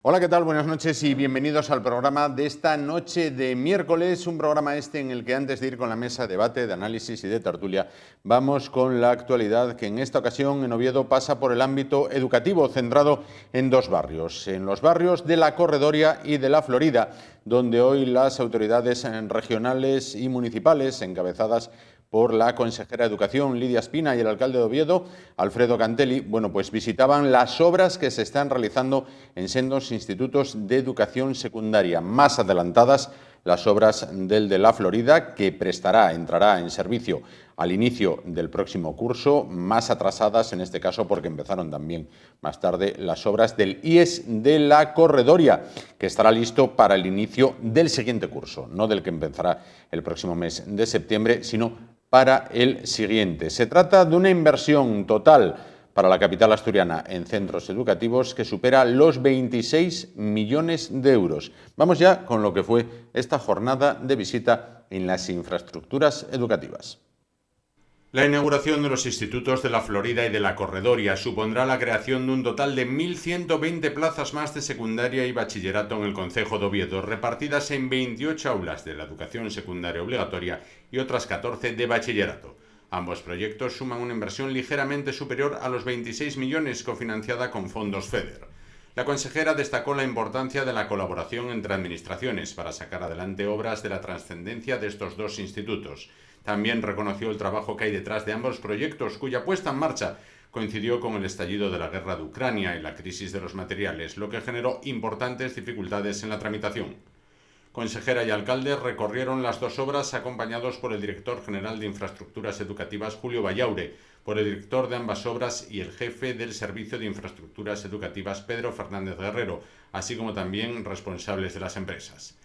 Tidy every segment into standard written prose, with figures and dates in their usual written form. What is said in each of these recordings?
Hola, ¿qué tal? Buenas noches y bienvenidos al programa de esta noche de miércoles, un programa en el que antes de ir con la mesa de debate, de análisis y de tertulia, vamos con la actualidad que en esta ocasión en Oviedo pasa por el ámbito educativo, centrado en dos barrios, en los barrios de La Corredoria y de La Florida, donde hoy las autoridades regionales y municipales, encabezadas por la consejera de Educación, Lidia Espina, y el alcalde de Oviedo, Alfredo Cantelli, pues visitaban las obras que se están realizando en sendos institutos de educación secundaria. Más adelantadas, las obras del de La Florida, que entrará en servicio al inicio del próximo curso, más atrasadas en este caso porque empezaron también más tarde las obras del IES de La Corredoria, que estará listo para el inicio del siguiente curso, no del que empezará el próximo mes de septiembre, sino para el siguiente. Se trata de una inversión total para la capital asturiana en centros educativos que supera los 26 millones de euros. Vamos ya con lo que fue esta jornada de visita en las infraestructuras educativas. La inauguración de los institutos de La Florida y de La Corredoria supondrá la creación de un total de 1.120 plazas más de secundaria y bachillerato en el concejo de Oviedo, repartidas en 28 aulas de la educación secundaria obligatoria y otras 14 de bachillerato. Ambos proyectos suman una inversión ligeramente superior a los 26 millones cofinanciada con fondos FEDER. La consejera destacó la importancia de la colaboración entre administraciones para sacar adelante obras de la trascendencia de estos dos institutos. También reconoció el trabajo que hay detrás de ambos proyectos, cuya puesta en marcha coincidió con el estallido de la guerra de Ucrania y la crisis de los materiales, lo que generó importantes dificultades en la tramitación. Consejera y alcalde recorrieron las dos obras acompañados por el director general de Infraestructuras Educativas, Julio Vallaure, por el director de ambas obras y el jefe del Servicio de Infraestructuras Educativas, Pedro Fernández Guerrero, así como también responsables de las empresas.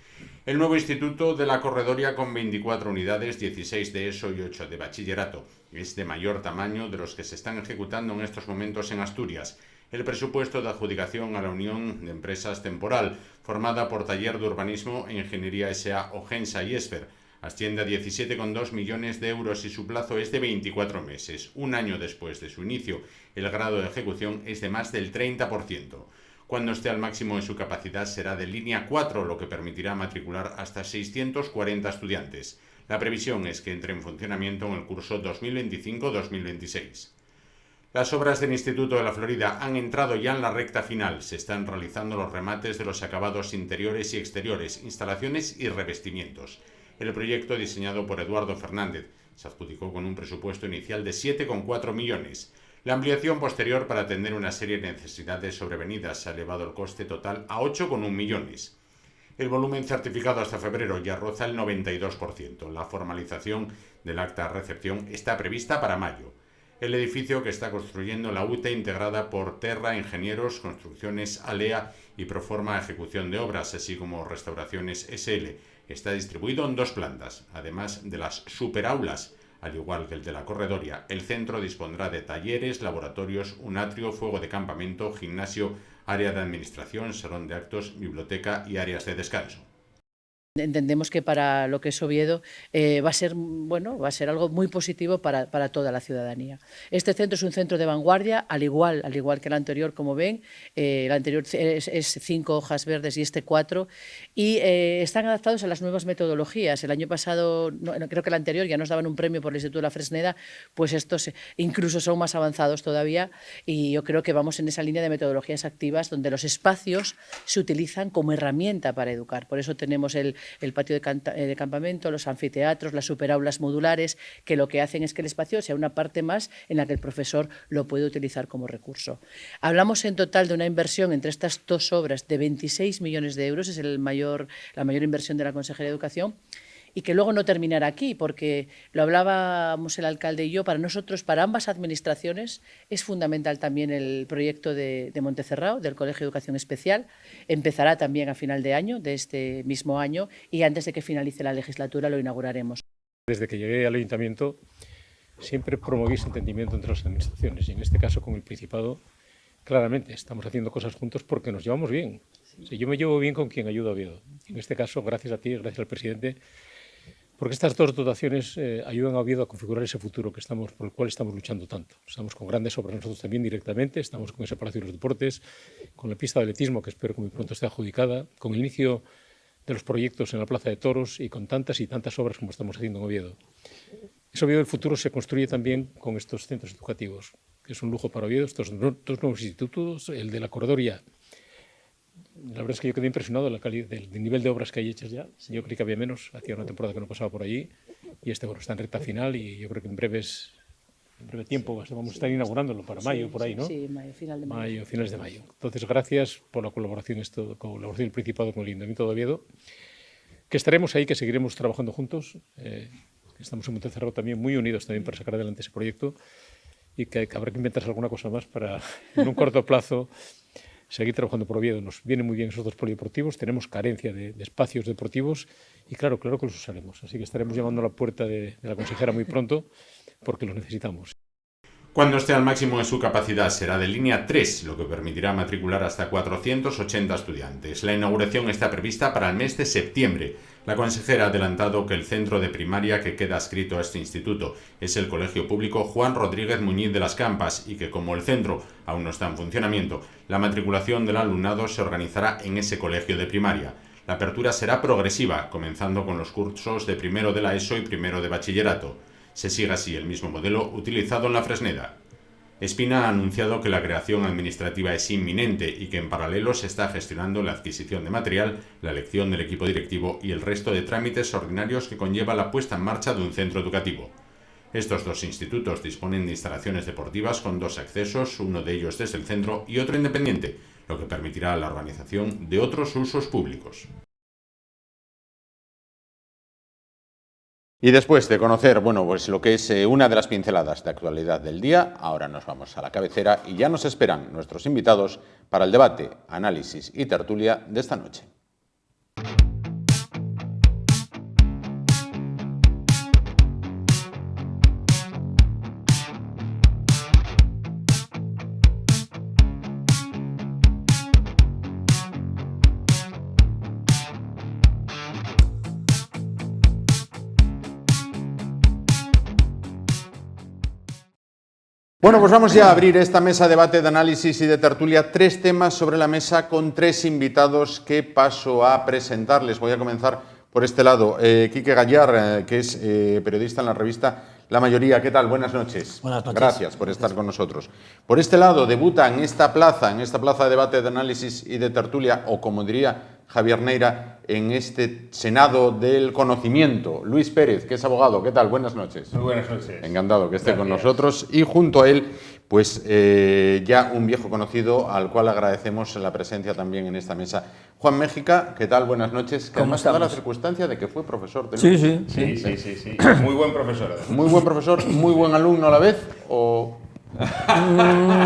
El nuevo instituto de La Corredoria, con 24 unidades, 16 de ESO y 8 de bachillerato, es de mayor tamaño de los que se están ejecutando en estos momentos en Asturias. El presupuesto de adjudicación a la Unión de Empresas Temporal, formada por Taller de Urbanismo e Ingeniería S.A. Ogensa y Esfer, asciende a 17,2 millones de euros y su plazo es de 24 meses. Un año después de su inicio, el grado de ejecución es de más del 30%. Cuando esté al máximo de su capacidad será de línea 4, lo que permitirá matricular hasta 640 estudiantes. La previsión es que entre en funcionamiento en el curso 2025-2026. Las obras del Instituto de La Florida han entrado ya en la recta final. Se están realizando los remates de los acabados interiores y exteriores, instalaciones y revestimientos. El proyecto, diseñado por Eduardo Fernández, se adjudicó con un presupuesto inicial de 7,4 millones. La ampliación posterior para atender una serie de necesidades sobrevenidas ha elevado el coste total a 8,1 millones. El volumen certificado hasta febrero ya roza el 92%. La formalización del acta de recepción está prevista para mayo. El edificio, que está construyendo la UTE, integrada por Terra Ingenieros, Construcciones Alea y Proforma Ejecución de Obras, así como Restauraciones SL, está distribuido en dos plantas, además de las superaulas. Al igual que el de La Corredoria, el centro dispondrá de talleres, laboratorios, un atrio, fuego de campamento, gimnasio, área de administración, salón de actos, biblioteca y áreas de descanso. Entendemos que para lo que es Oviedo va a ser algo muy positivo para toda la ciudadanía. Este centro es un centro de vanguardia, al igual que el anterior, como ven. El anterior es 5 hojas verdes y este 4, y están adaptados a las nuevas metodologías. El año pasado, creo que el anterior, ya nos daban un premio por el Instituto de la Fresneda, pues estos incluso son más avanzados todavía, y yo creo que vamos en esa línea de metodologías activas donde los espacios se utilizan como herramienta para educar. Por eso tenemos el patio de campamento, los anfiteatros, las superaulas modulares, que lo que hacen es que el espacio sea una parte más en la que el profesor lo puede utilizar como recurso. Hablamos en total de una inversión entre estas dos obras de 26 millones de euros, es la mayor inversión de la Consejería de Educación, y que luego no terminará aquí, porque lo hablábamos el alcalde y yo, para nosotros, para ambas administraciones, es fundamental también el proyecto de Montecerrao, del Colegio de Educación Especial. Empezará también a final de año, de este mismo año, y antes de que finalice la legislatura lo inauguraremos. Desde que llegué al Ayuntamiento siempre promoví ese entendimiento entre las administraciones, y en este caso con el Principado, claramente, estamos haciendo cosas juntos porque nos llevamos bien. Sí. Yo me llevo bien con quien ayuda a Oviedo. En este caso, gracias a ti, gracias al presidente, porque estas dos dotaciones ayudan a Oviedo a configurar ese futuro por el cual estamos luchando tanto. Estamos con grandes obras nosotros también directamente, estamos con ese Palacio de los Deportes, con la pista de atletismo, que espero que muy pronto esté adjudicada, con el inicio de los proyectos en la Plaza de Toros y con tantas y tantas obras como estamos haciendo en Oviedo. Ese Oviedo del futuro se construye también con estos centros educativos, que es un lujo para Oviedo, estos dos nuevos institutos, el de la Corredoria. La verdad es que yo quedé impresionado del nivel de obras que hay hechas ya. Yo creí que había menos, hacía una temporada que no pasaba por allí, y bueno, está en recta final y yo creo que en breve tiempo vamos a estar inaugurándolo para mayo, por ahí, ¿no? Sí, final de mayo. Finales de mayo. Entonces, gracias por la colaboración del Principado con el Ayuntamiento de Oviedo, que estaremos ahí, que seguiremos trabajando juntos, estamos en Montecerrado también muy unidos también para sacar adelante ese proyecto y que habrá que inventarse alguna cosa más para, en un corto plazo, seguir trabajando por Oviedo. Nos vienen muy bien esos dos polideportivos, tenemos carencia de espacios deportivos y claro que los usaremos. Así que estaremos llamando a la puerta de la consejera muy pronto porque los necesitamos. Cuando esté al máximo de su capacidad será de línea 3, lo que permitirá matricular hasta 480 estudiantes. La inauguración está prevista para el mes de septiembre. La consejera ha adelantado que el centro de primaria que queda adscrito a este instituto es el Colegio Público Juan Rodríguez Muñiz de las Campas y que como el centro aún no está en funcionamiento, la matriculación del alumnado se organizará en ese colegio de primaria. La apertura será progresiva, comenzando con los cursos de primero de la ESO y primero de bachillerato. Se sigue así el mismo modelo utilizado en la Fresneda. Espina ha anunciado que la creación administrativa es inminente y que en paralelo se está gestionando la adquisición de material, la elección del equipo directivo y el resto de trámites ordinarios que conlleva la puesta en marcha de un centro educativo. Estos dos institutos disponen de instalaciones deportivas con dos accesos, uno de ellos desde el centro y otro independiente, lo que permitirá la organización de otros usos públicos. Y después de conocer, pues lo que es una de las pinceladas de actualidad del día, ahora nos vamos a la cabecera y ya nos esperan nuestros invitados para el debate, análisis y tertulia de esta noche. Bueno, pues vamos ya a abrir esta mesa de debate, de análisis y de tertulia. 3 temas sobre la mesa con 3 invitados que paso a presentarles. Voy a comenzar por este lado. Quique Gallar, que es periodista en la revista La Mayoría. ¿Qué tal? Buenas noches. Buenas noches. Gracias por estar con nosotros. Por este lado, debuta en esta plaza de debate, de análisis y de tertulia, o como diría Javier Neira, en este Senado del Conocimiento, Luis Pérez, que es abogado. ¿Qué tal? Buenas noches. Muy buenas noches. Encantado que esté con nosotros. Y junto a él, pues ya un viejo conocido al cual agradecemos la presencia también en esta mesa. Juan Méjica, ¿qué tal? Buenas noches. Que además da la circunstancia de que fue profesor de Sí. Muy buen profesor. Muy buen profesor, muy buen alumno a la vez, o...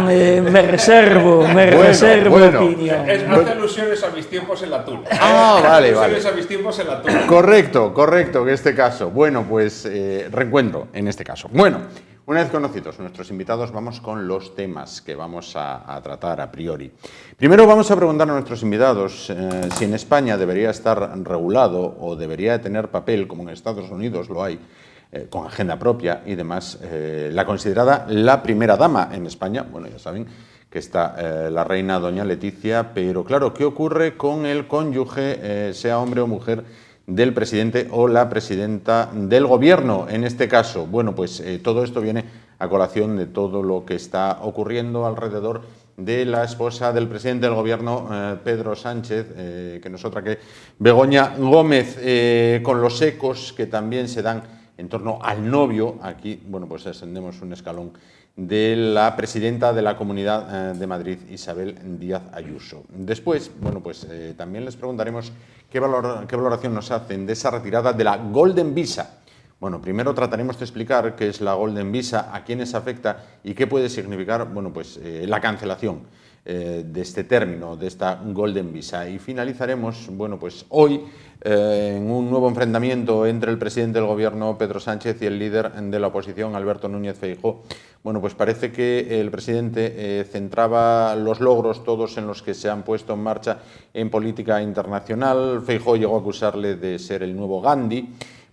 me reservo opinión. Hace alusiones a mis tiempos en la Tula. Vale. A mis tiempos en la Tula. Correcto, en este caso. Bueno, pues reencuentro en este caso. Bueno, una vez conocidos nuestros invitados, vamos con los temas que vamos a tratar a priori. Primero vamos a preguntar a nuestros invitados si en España debería estar regulado o debería tener papel, como en Estados Unidos lo hay, con agenda propia y demás, la considerada la primera dama en España. Bueno, ya saben que está la reina doña Leticia, pero claro, ¿qué ocurre con el cónyuge, sea hombre o mujer, del presidente o la presidenta del gobierno en este caso? Bueno, pues todo esto viene a colación de todo lo que está ocurriendo alrededor de la esposa del presidente del gobierno, Pedro Sánchez, que no es otra que Begoña Gómez, con los ecos que también se dan en torno al novio. Aquí, bueno, pues ascendemos un escalón, de la presidenta de la Comunidad de Madrid, Isabel Díaz Ayuso. Después, bueno, pues también les preguntaremos qué valoración nos hacen de esa retirada de la Golden Visa. Bueno, primero trataremos de explicar qué es la Golden Visa, a quiénes afecta y qué puede significar, bueno, pues la cancelación de este término, de esta Golden Visa. Y finalizaremos, bueno, pues hoy en un nuevo enfrentamiento entre el presidente del gobierno, Pedro Sánchez, y el líder de la oposición, Alberto Núñez Feijóo. Bueno, pues parece que el presidente centraba los logros todos en los que se han puesto en marcha en política internacional. Feijóo llegó a acusarle de ser el nuevo Gandhi.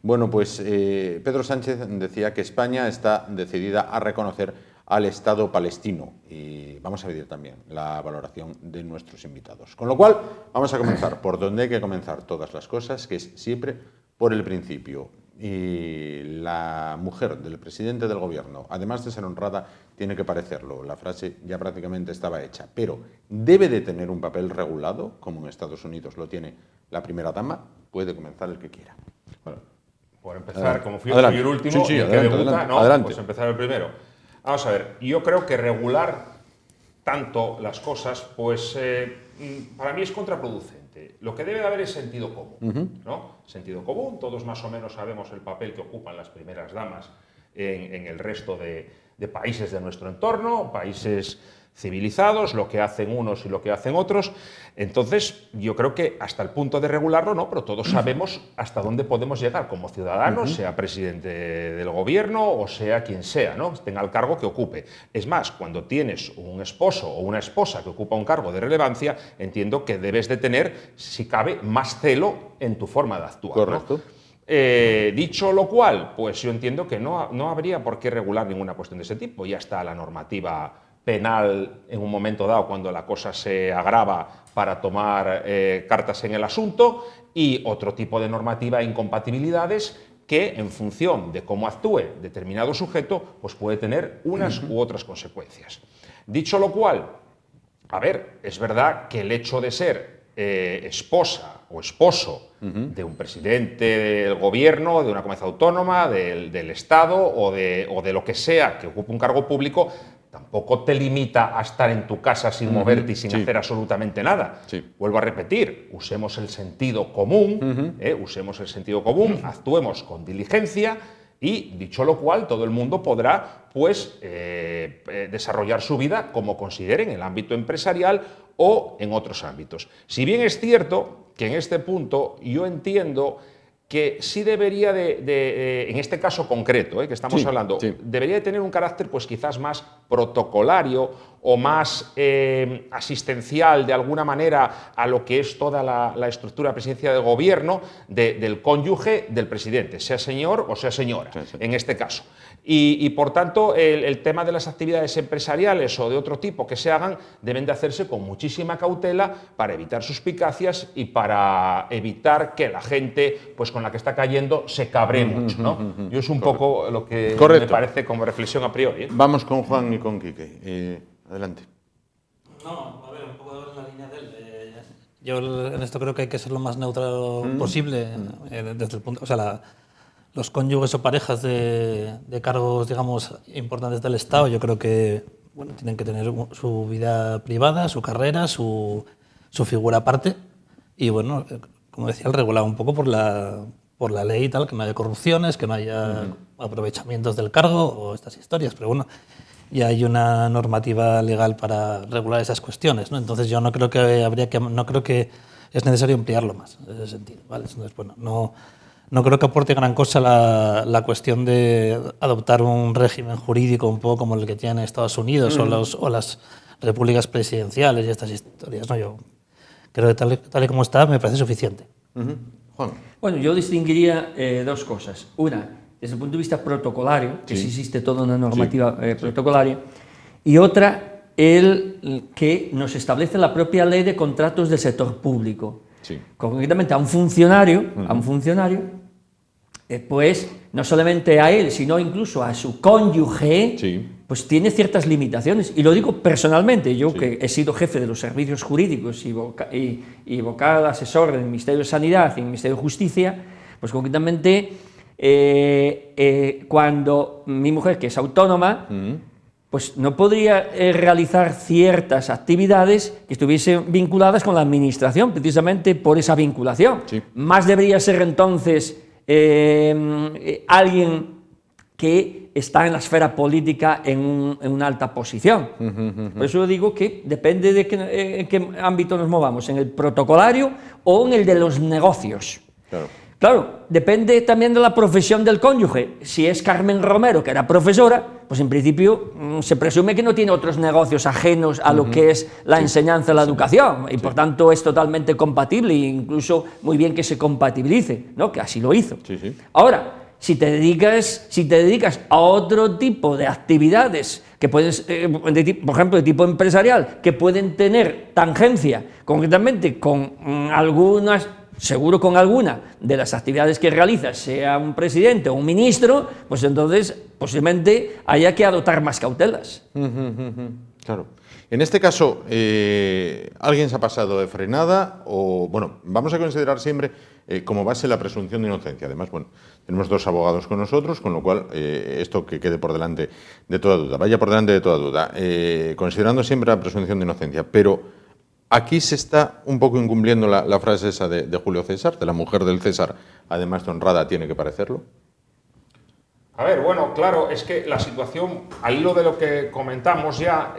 Bueno, pues Pedro Sánchez decía que España está decidida a reconocer al Estado palestino y vamos a pedir también la valoración de nuestros invitados. Con lo cual, vamos a comenzar por donde hay que comenzar todas las cosas, que es siempre por el principio. Y la mujer del presidente del gobierno, además de ser honrada, tiene que parecerlo. La frase ya prácticamente estaba hecha, pero debe de tener un papel regulado, como en Estados Unidos lo tiene la primera dama. Puede comenzar el que quiera. Bueno, por empezar, como fui adelante. el último, Sí, y el que adelante, debuta, adelante, no, adelante. pues empezar el primero. Vamos a ver, yo creo que regular tanto las cosas, pues para mí es contraproducente. Lo que debe de haber es sentido común, ¿no? Sentido común, todos más o menos sabemos el papel que ocupan las primeras damas en el resto de países de nuestro entorno, países civilizados, lo que hacen unos y lo que hacen otros. Entonces, yo creo que hasta el punto de regularlo, no, pero todos sabemos hasta dónde podemos llegar como ciudadanos, sea presidente del gobierno o sea quien sea, ¿no? Tenga el cargo que ocupe. Es más, cuando tienes un esposo o una esposa que ocupa un cargo de relevancia, entiendo que debes de tener, si cabe, más celo en tu forma de actuar, Correcto. ¿no? Dicho lo cual, pues yo entiendo que no habría por qué regular ninguna cuestión de ese tipo. Ya está la normativa penal en un momento dado cuando la cosa se agrava para tomar cartas en el asunto, y otro tipo de normativa e incompatibilidades que en función de cómo actúe determinado sujeto pues puede tener unas u otras consecuencias. Dicho lo cual, a ver, es verdad que el hecho de ser esposa o esposo de un presidente del gobierno, de una comunidad autónoma, del Estado o de lo que sea que ocupe un cargo público, tampoco te limita a estar en tu casa sin moverte y sin hacer absolutamente nada. Vuelvo a repetir, usemos el sentido común, usemos el sentido común, actuemos con diligencia y, dicho lo cual, todo el mundo podrá pues, desarrollar su vida como considere en el ámbito empresarial o en otros ámbitos. Si bien es cierto que en este punto yo entiendo que sí debería en este caso concreto que estamos hablando, debería de tener un carácter pues quizás más protocolario o más asistencial de alguna manera a lo que es toda la estructura de presidencia del gobierno del cónyuge del presidente, sea señor o sea señora, en este caso. Y por tanto, el tema de las actividades empresariales o de otro tipo que se hagan deben de hacerse con muchísima cautela para evitar suspicacias y para evitar que la gente pues, con la que está cayendo se cabree mucho, ¿no? Yo es un poco lo que me parece como reflexión a priori. Vamos con Juan y con Quique. Adelante. No, a ver, un poco en la línea de él. Yo en esto creo que hay que ser lo más neutral posible desde el punto, o sea, los cónyuges o parejas de cargos, digamos, importantes del Estado, yo creo que bueno, tienen que tener su vida privada, su carrera, su figura aparte y bueno, como decía, el regulado un poco por la ley y tal, que no haya corrupciones, que no haya aprovechamientos del cargo o estas historias, pero bueno, ya hay una normativa legal para regular esas cuestiones, ¿no? Entonces yo no creo que es necesario ampliarlo más en ese sentido, ¿vale? Entonces, bueno, no creo que aporte gran cosa la cuestión de adoptar un régimen jurídico un poco como el que tiene Estados Unidos o las repúblicas presidenciales y estas historias, ¿no? Yo creo que tal y como está me parece suficiente. Juan. Bueno, yo distinguiría dos cosas. Una, desde el punto de vista protocolario, que sí existe toda una normativa protocolaria, y otra, el que nos establece la propia ley de contratos del sector público. Concretamente a un funcionario, pues no solamente a él, sino incluso a su cónyuge, pues tiene ciertas limitaciones. Y lo digo personalmente, yo que he sido jefe de los servicios jurídicos y vocal asesor del Ministerio de Sanidad y el Ministerio de Justicia, pues concretamente cuando mi mujer, que es autónoma, pues no podría realizar ciertas actividades que estuviesen vinculadas con la administración, precisamente por esa vinculación. Más debería ser entonces alguien que está en la esfera política en una alta posición. Por eso digo que depende de en qué ámbito nos movamos, en el protocolario o en el de los negocios. Claro, depende también de la profesión del cónyuge. Si es Carmen Romero, que era profesora, pues en principio se presume que no tiene otros negocios ajenos a lo que es la enseñanza, la educación, y por tanto es totalmente compatible, e incluso muy bien que se compatibilice, ¿no? Que así lo hizo. Ahora, si te dedicas a otro tipo de actividades que pueden, por ejemplo, de tipo empresarial, que pueden tener tangencia concretamente con seguro con alguna de las actividades que realizas, sea un presidente o un ministro, pues entonces posiblemente haya que adoptar más cautelas. Claro. En este caso, ¿alguien se ha pasado de frenada? O, bueno, vamos a considerar siempre como base la presunción de inocencia. Además, bueno, tenemos 2 abogados con nosotros, con lo cual esto que quede por delante de toda duda, vaya por delante de toda duda, considerando siempre la presunción de inocencia. Pero aquí se está un poco incumpliendo la frase esa de Julio César, de la mujer del César, además de honrada, tiene que parecerlo. A ver, bueno, claro, es que la situación, al hilo de lo que comentamos ya,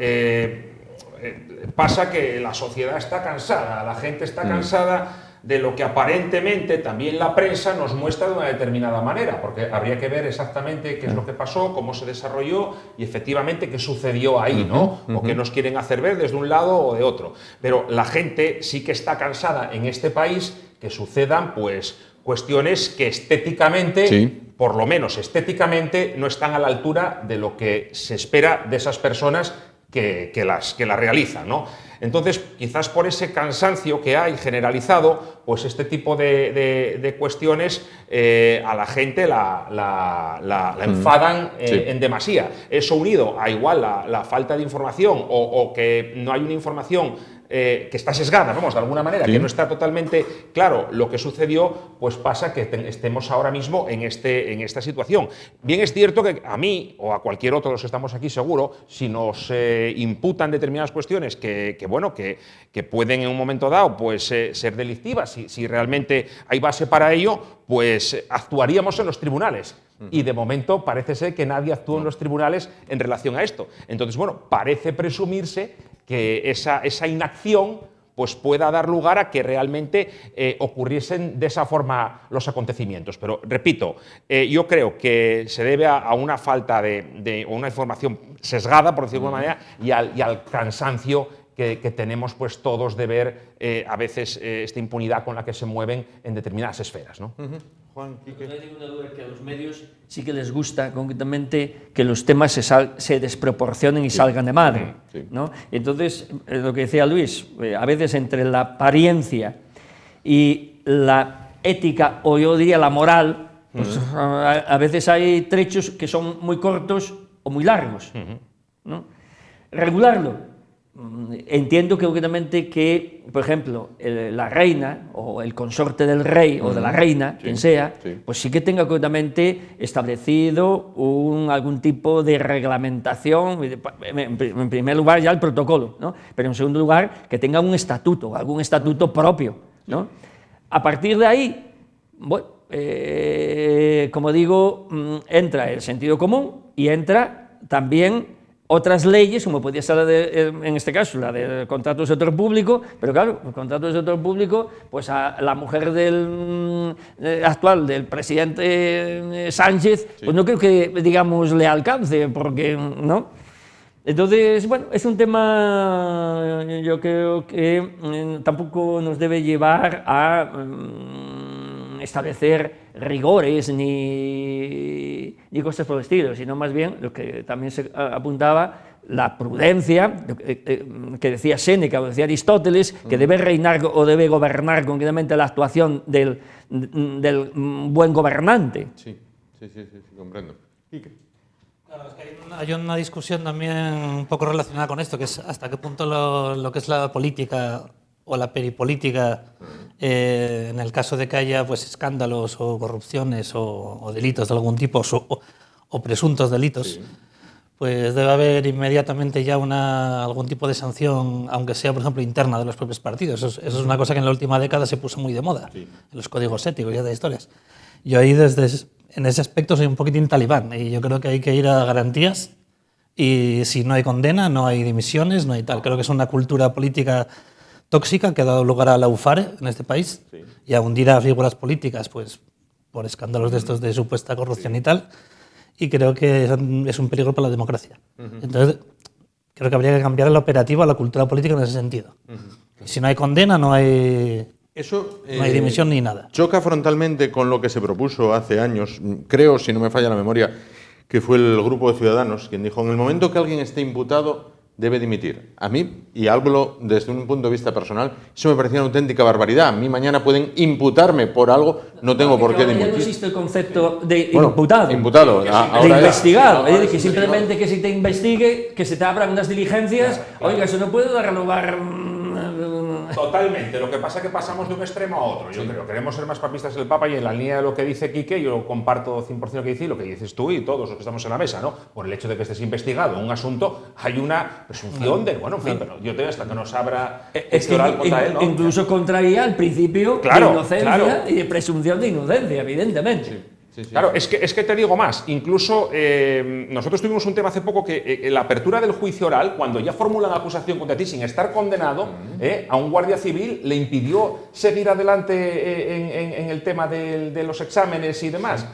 pasa que la sociedad está cansada, la gente está cansada de lo que aparentemente también la prensa nos muestra de una determinada manera, porque habría que ver exactamente qué es lo que pasó, cómo se desarrolló y efectivamente qué sucedió ahí, ¿no? O qué nos quieren hacer ver desde un lado o de otro. Pero la gente sí que está cansada en este país que sucedan, pues, cuestiones que estéticamente, por lo menos estéticamente, no están a la altura de lo que se espera de esas personas que las realizan, ¿no? Entonces, quizás por ese cansancio que hay generalizado, pues este tipo de cuestiones a la gente la enfadan en demasía. Eso unido a igual la falta de información o que no hay una información que está sesgada, vamos, de alguna manera, que no está totalmente claro lo que sucedió, pues pasa que estemos ahora mismo en esta situación. Bien es cierto que a mí, o a cualquier otro de los que estamos aquí seguro, si nos imputan determinadas cuestiones que pueden en un momento dado pues, ser delictivas, si realmente hay base para ello, pues actuaríamos en los tribunales. Y de momento parece ser que nadie actúa en los tribunales en relación a esto. Entonces, bueno, parece presumirse que esa inacción pues pueda dar lugar a que realmente ocurriesen de esa forma los acontecimientos. Pero, repito, yo creo que se debe a una falta de una información sesgada, por decirlo de alguna manera, y al cansancio que tenemos pues, todos de ver a veces esta impunidad con la que se mueven en determinadas esferas, ¿no? Juan, Quique. No hay ninguna duda que a los medios sí que les gusta concretamente que los temas se desproporcionen y salgan de madre, ¿no? Entonces, lo que decía Luis, a veces entre la apariencia y la ética, o yo diría la moral, pues, a veces hay trechos que son muy cortos o muy largos, ¿no? Regularlo. Entiendo que concretamente que, por ejemplo, la reina o el consorte del rey o de la reina, quien sea, pues sí que tenga concretamente establecido algún tipo de reglamentación, en primer lugar ya el protocolo, ¿no? Pero en segundo lugar que tenga un estatuto, algún estatuto propio, ¿no? A partir de ahí, bueno, como digo, entra el sentido común y entra también otras leyes, como podría ser en este caso la del contrato del sector público, pero claro, el contrato del sector público, pues a la mujer actual del presidente Sánchez, pues no creo que, digamos, le alcance, porque, ¿no? Entonces, bueno, es un tema, yo creo que tampoco nos debe llevar a establecer rigores ni cosas por el estilo, sino más bien lo que también se apuntaba, la prudencia, que decía Séneca o decía Aristóteles, que debe reinar o debe gobernar concretamente la actuación del buen gobernante. Sí, comprendo. Claro, es que hay una discusión también un poco relacionada con esto, que es hasta qué punto lo que es la política o la peripolítica, en el caso de que haya pues, escándalos o corrupciones o delitos de algún tipo o presuntos delitos, pues debe haber inmediatamente ya algún tipo de sanción, aunque sea, por ejemplo, interna de los propios partidos. Eso es una cosa que en la última década se puso muy de moda, en los códigos éticos y de historias. Yo ahí, en ese aspecto, soy un poquitín talibán, y yo creo que hay que ir a garantías, y si no hay condena, no hay dimisiones, no hay tal. Creo que es una cultura política tóxica que ha dado lugar a la UFARE en este país y a hundir a figuras políticas pues, por escándalos de estos de supuesta corrupción y tal. Y creo que es un peligro para la democracia. Entonces, creo que habría que cambiar el operativo a la cultura política en ese sentido. Si no hay condena, no hay dimisión ni nada. Choca frontalmente con lo que se propuso hace años, creo, si no me falla la memoria, que fue el grupo de Ciudadanos quien dijo, en el momento que alguien esté imputado, debe dimitir. A mí, y hablo desde un punto de vista personal, eso me parecía una auténtica barbaridad. A mí mañana pueden imputarme por algo, no tengo por qué dimitir. Ya no existe el concepto de imputado. Imputado. De investigado. Es decir, que simplemente que se te investigue, que se te abran unas diligencias. Oiga, eso no puede dar lugar... Totalmente. Lo que pasa es que pasamos de un extremo a otro. Yo creo que queremos ser más papistas del Papa y en la línea de lo que dice Quique, yo comparto 100% lo que dice y lo que dices tú y todos los que estamos en la mesa, ¿no? Por el hecho de que estés investigado en un asunto, hay una presunción de, bueno, en fin, pero yo tengo hasta que nos abra oral contra él, ¿no? Incluso contraría el principio de inocencia y de presunción de inocencia, evidentemente. Claro, es que te digo más, incluso nosotros tuvimos un tema hace poco que la apertura del juicio oral, cuando ya formulan acusación contra ti sin estar condenado, a un guardia civil le impidió seguir adelante en el tema de los exámenes y demás.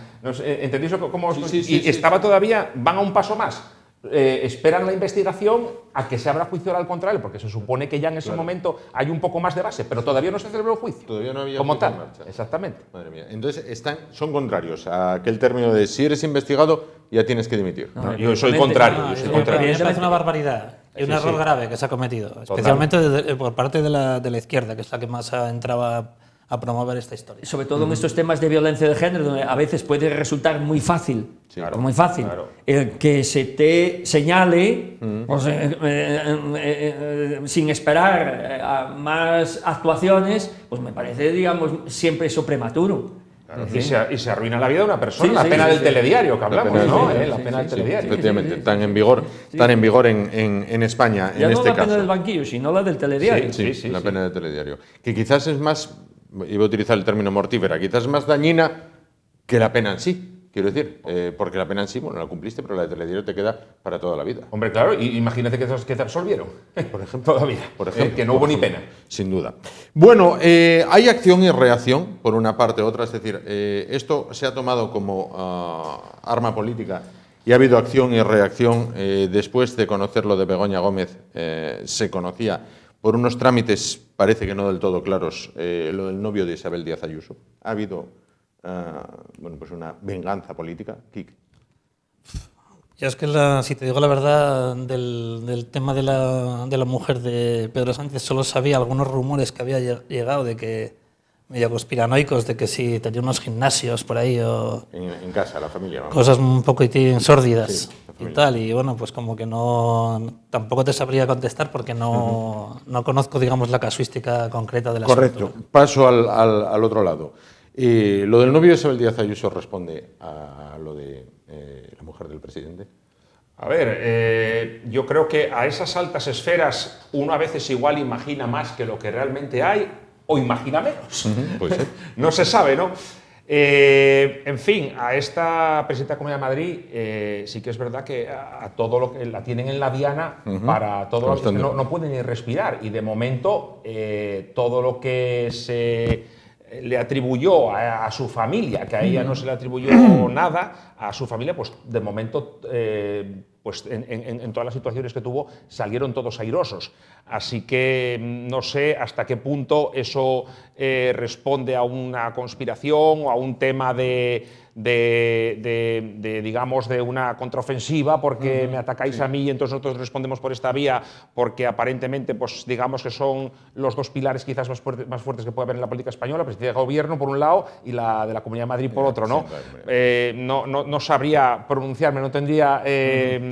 ¿Entendéis cómo? Y estaba todavía, van a un paso más. Esperan la investigación a que se abra juicio oral contra él, porque se supone que ya en ese momento hay un poco más de base, pero todavía no se celebró el juicio. Todavía no había como tal. en marcha. Exactamente. Madre mía. Entonces son contrarios a aquel término de si eres investigado ya tienes que dimitir. No, yo soy contrario. Yo soy contrario. Me parece una barbaridad y un error grave que se ha cometido, especialmente por parte de la izquierda, que es la que más ha entrado a promover esta historia. Sobre todo en estos temas de violencia de género, donde a veces puede resultar muy fácil, que se te señale sin esperar a más actuaciones, pues me parece, digamos, siempre eso prematuro. Claro, y se arruina la vida de una persona, la pena del telediario que hablamos, ¿no? La pena del telediario. Efectivamente, tan en vigor en España, ya en no este la caso. pena del banquillo, sino la del telediario. Sí, la pena del telediario. Que quizás es más, iba a utilizar el término mortífera, quizás es más dañina que la pena en sí. Quiero decir, porque la pena en sí, bueno, la cumpliste, pero la de telediario te queda para toda la vida. Hombre, claro, y imagínate que te absolvieron, por ejemplo, todavía. Por ejemplo, que no hubo ni pena. Sin duda. Bueno, hay acción y reacción, por una parte u otra, es decir, esto se ha tomado como arma política y ha habido acción y reacción. Después de conocer lo de Begoña Gómez, se conocía por unos trámites, parece que no del todo claros, lo del novio de Isabel Díaz Ayuso. Ha habido pues una venganza política. Kik. Yo es que, si te digo la verdad, del tema de la mujer de Pedro Sánchez, solo sabía algunos rumores que había llegado de que, medio conspiranoicos, de que si tenía unos gimnasios por ahí o... En casa, la familia. Vamos. Cosas un poco sórdidas y tal. Y bueno, pues como que tampoco te sabría contestar porque no conozco, digamos, la casuística concreta de la Correcto. Paso al otro lado. Lo del novio de Isabel Díaz Ayuso responde a lo de la mujer del presidente. A ver, yo creo que a esas altas esferas uno a veces igual imagina más que lo que realmente hay o imagina menos. Puede ser. No se sabe, ¿no? En fin, a esta presidenta de la Comunidad de Madrid sí que es verdad que a todo lo que la tienen en la diana para todo lo que no pueden ni respirar y de momento todo lo que se le atribuyó a su familia, que a ella no se le atribuyó nada, a su familia, pues de momento, pues en todas las situaciones que tuvo, salieron todos airosos. Así que no sé hasta qué punto eso responde a una conspiración o a un tema digamos, de una contraofensiva porque me atacáis a mí y entonces nosotros respondemos por esta vía porque aparentemente, pues digamos que son los dos pilares quizás más fuertes que puede haber en la política española, la presidencia del gobierno por un lado y la de la Comunidad de Madrid por otro, ¿no? No sabría pronunciarme, no tendría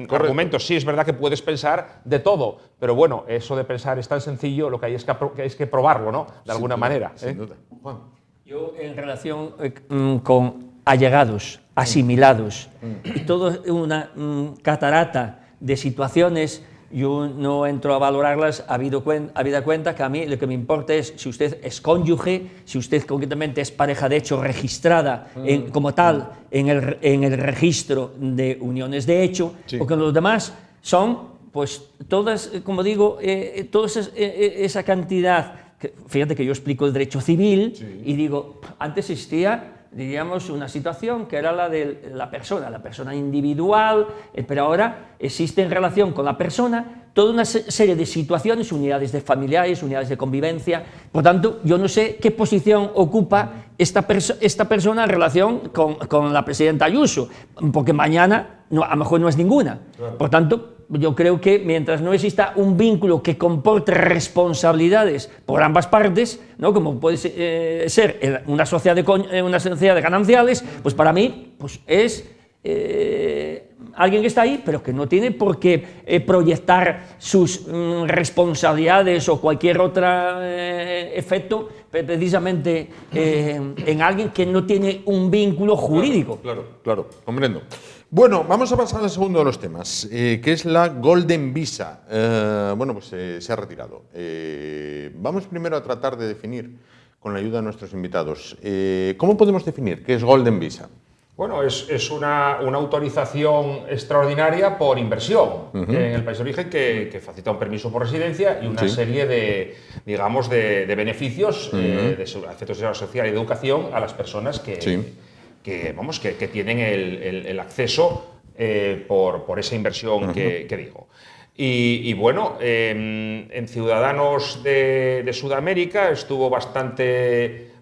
argumentos. Sí, es verdad que puedes pensar de todo, pero bueno, eso de pensar es tan sencillo, lo que hay es que probarlo, ¿no? De alguna manera. Sin duda. Juan. Yo, en relación con allegados, asimilados, y toda una catarata de situaciones, yo no entro a valorarlas habida cuenta que a mí lo que me importa es si usted es cónyuge, si usted concretamente es pareja de hecho registrada como tal en el registro de uniones de hecho, porque los demás son pues todas, como digo, toda esa cantidad, fíjate que yo explico el derecho civil y digo, antes existía, diríamos, una situación que era la de la persona individual, pero ahora existe en relación con la persona toda una serie de situaciones, unidades de familiares, unidades de convivencia. Por tanto, yo no sé qué posición ocupa esta persona en relación con la presidenta Ayuso, porque mañana a lo mejor no es ninguna. Por tanto, yo creo que mientras no exista un vínculo que comporte responsabilidades por ambas partes, ¿no? Como puede ser una sociedad de gananciales, pues para mí pues es alguien que está ahí, pero que no tiene por qué proyectar sus responsabilidades o cualquier otro efecto precisamente en alguien que no tiene un vínculo jurídico. Claro, comprendo. Bueno, vamos a pasar al segundo de los temas, que es la Golden Visa. Bueno, pues se ha retirado. Vamos primero a tratar de definir, con la ayuda de nuestros invitados, ¿cómo podemos definir qué es Golden Visa? Bueno, es una autorización extraordinaria por inversión en el país de origen que facilita un permiso por residencia y una serie de, digamos, de beneficios de efectos de seguridad social y de educación a las personas que tienen el acceso por esa inversión que digo. Y bueno, en Ciudadanos de Sudamérica estuvo bastante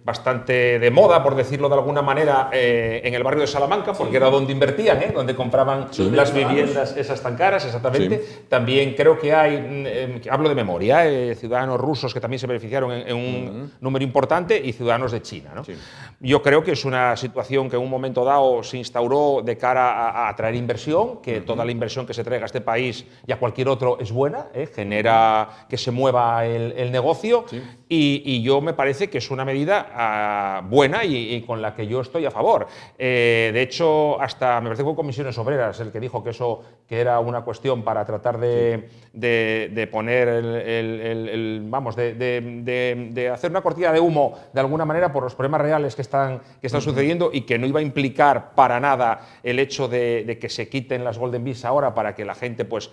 de moda, por decirlo de alguna manera, en el barrio de Salamanca, porque era donde invertían, donde compraban las viviendas esas tan caras, exactamente. También creo que hay, hablo de memoria, ciudadanos rusos que también se beneficiaron en un número importante y ciudadanos de China, ¿no? Yo creo que es una situación que en un momento dado se instauró de cara a atraer inversión, que toda la inversión que se traiga a este país y a cualquier otro es buena, genera que se mueva el negocio y yo me parece que es una medida buena y con la que yo estoy a favor. De hecho, hasta me parece que fue Comisiones Obreras el que dijo que que era una cuestión para tratar de poner de hacer una cortina de humo de alguna manera por los problemas reales que están sucediendo y que no iba a implicar para nada el hecho de que se quiten las Golden Visa ahora para que la gente pues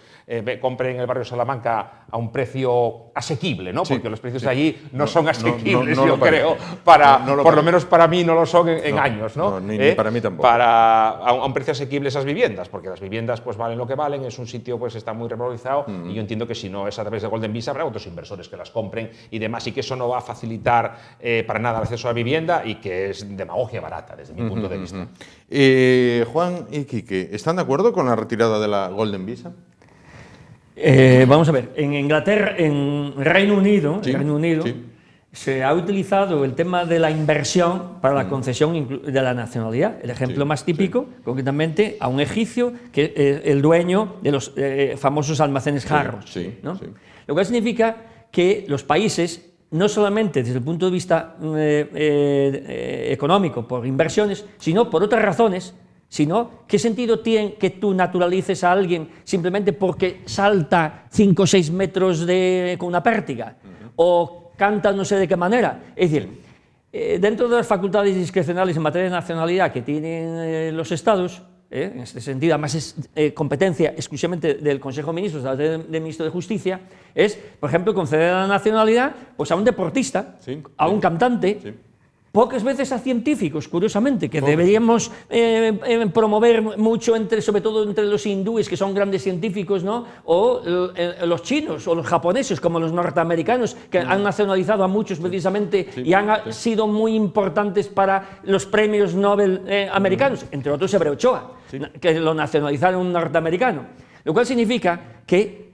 compre en el barrio de Salamanca a un precio asequible, ¿no? Porque los precios de allí no son asequibles, yo creo. Por lo menos para mí no lo son en años, ¿no? Ni para mí tampoco. A un precio asequible esas viviendas, porque las viviendas pues valen lo que valen, es un sitio pues está muy revalorizado y yo entiendo que si no es a través de Golden Visa habrá otros inversores que las compren y demás y que eso no va a facilitar para nada el acceso a la vivienda y que es demagogia barata desde mi punto de vista. Juan y Quique, ¿están de acuerdo con la retirada de la Golden Visa? Vamos a ver, en Inglaterra, en Reino Unido, se ha utilizado el tema de la inversión para la concesión de la nacionalidad. El ejemplo más típico, concretamente, a un egipcio que es el dueño de los famosos almacenes Harrods, ¿no? Lo cual significa que los países, no solamente desde el punto de vista económico, por inversiones, sino por otras razones, sino ¿qué sentido tiene que tú naturalices a alguien simplemente porque salta 5 o 6 metros con una pértiga? O canta no sé de qué manera. Es decir, dentro de las facultades discrecionales en materia de nacionalidad que tienen los estados, en este sentido, además es competencia exclusivamente del Consejo de Ministros, del Ministro de Justicia, es, por ejemplo, conceder la nacionalidad pues, a un deportista, a un cantante, pocas veces a científicos, curiosamente, que deberíamos promover mucho, sobre todo entre los hindúes, que son grandes científicos, ¿no? O los chinos o los japoneses, como los norteamericanos, que han nacionalizado a muchos precisamente y han sido muy importantes para los premios Nobel americanos, entre otros Severo Ochoa, que lo nacionalizaron un norteamericano. Lo cual significa que,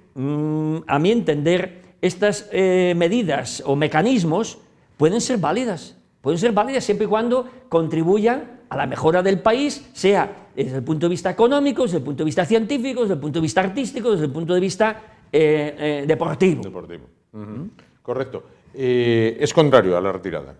a mi entender, estas medidas o mecanismos pueden ser válidas. Pueden ser válidas siempre y cuando contribuyan a la mejora del país, sea desde el punto de vista económico, desde el punto de vista científico, desde el punto de vista artístico, desde el punto de vista deportivo. Correcto. ¿Es contrario a la retirada?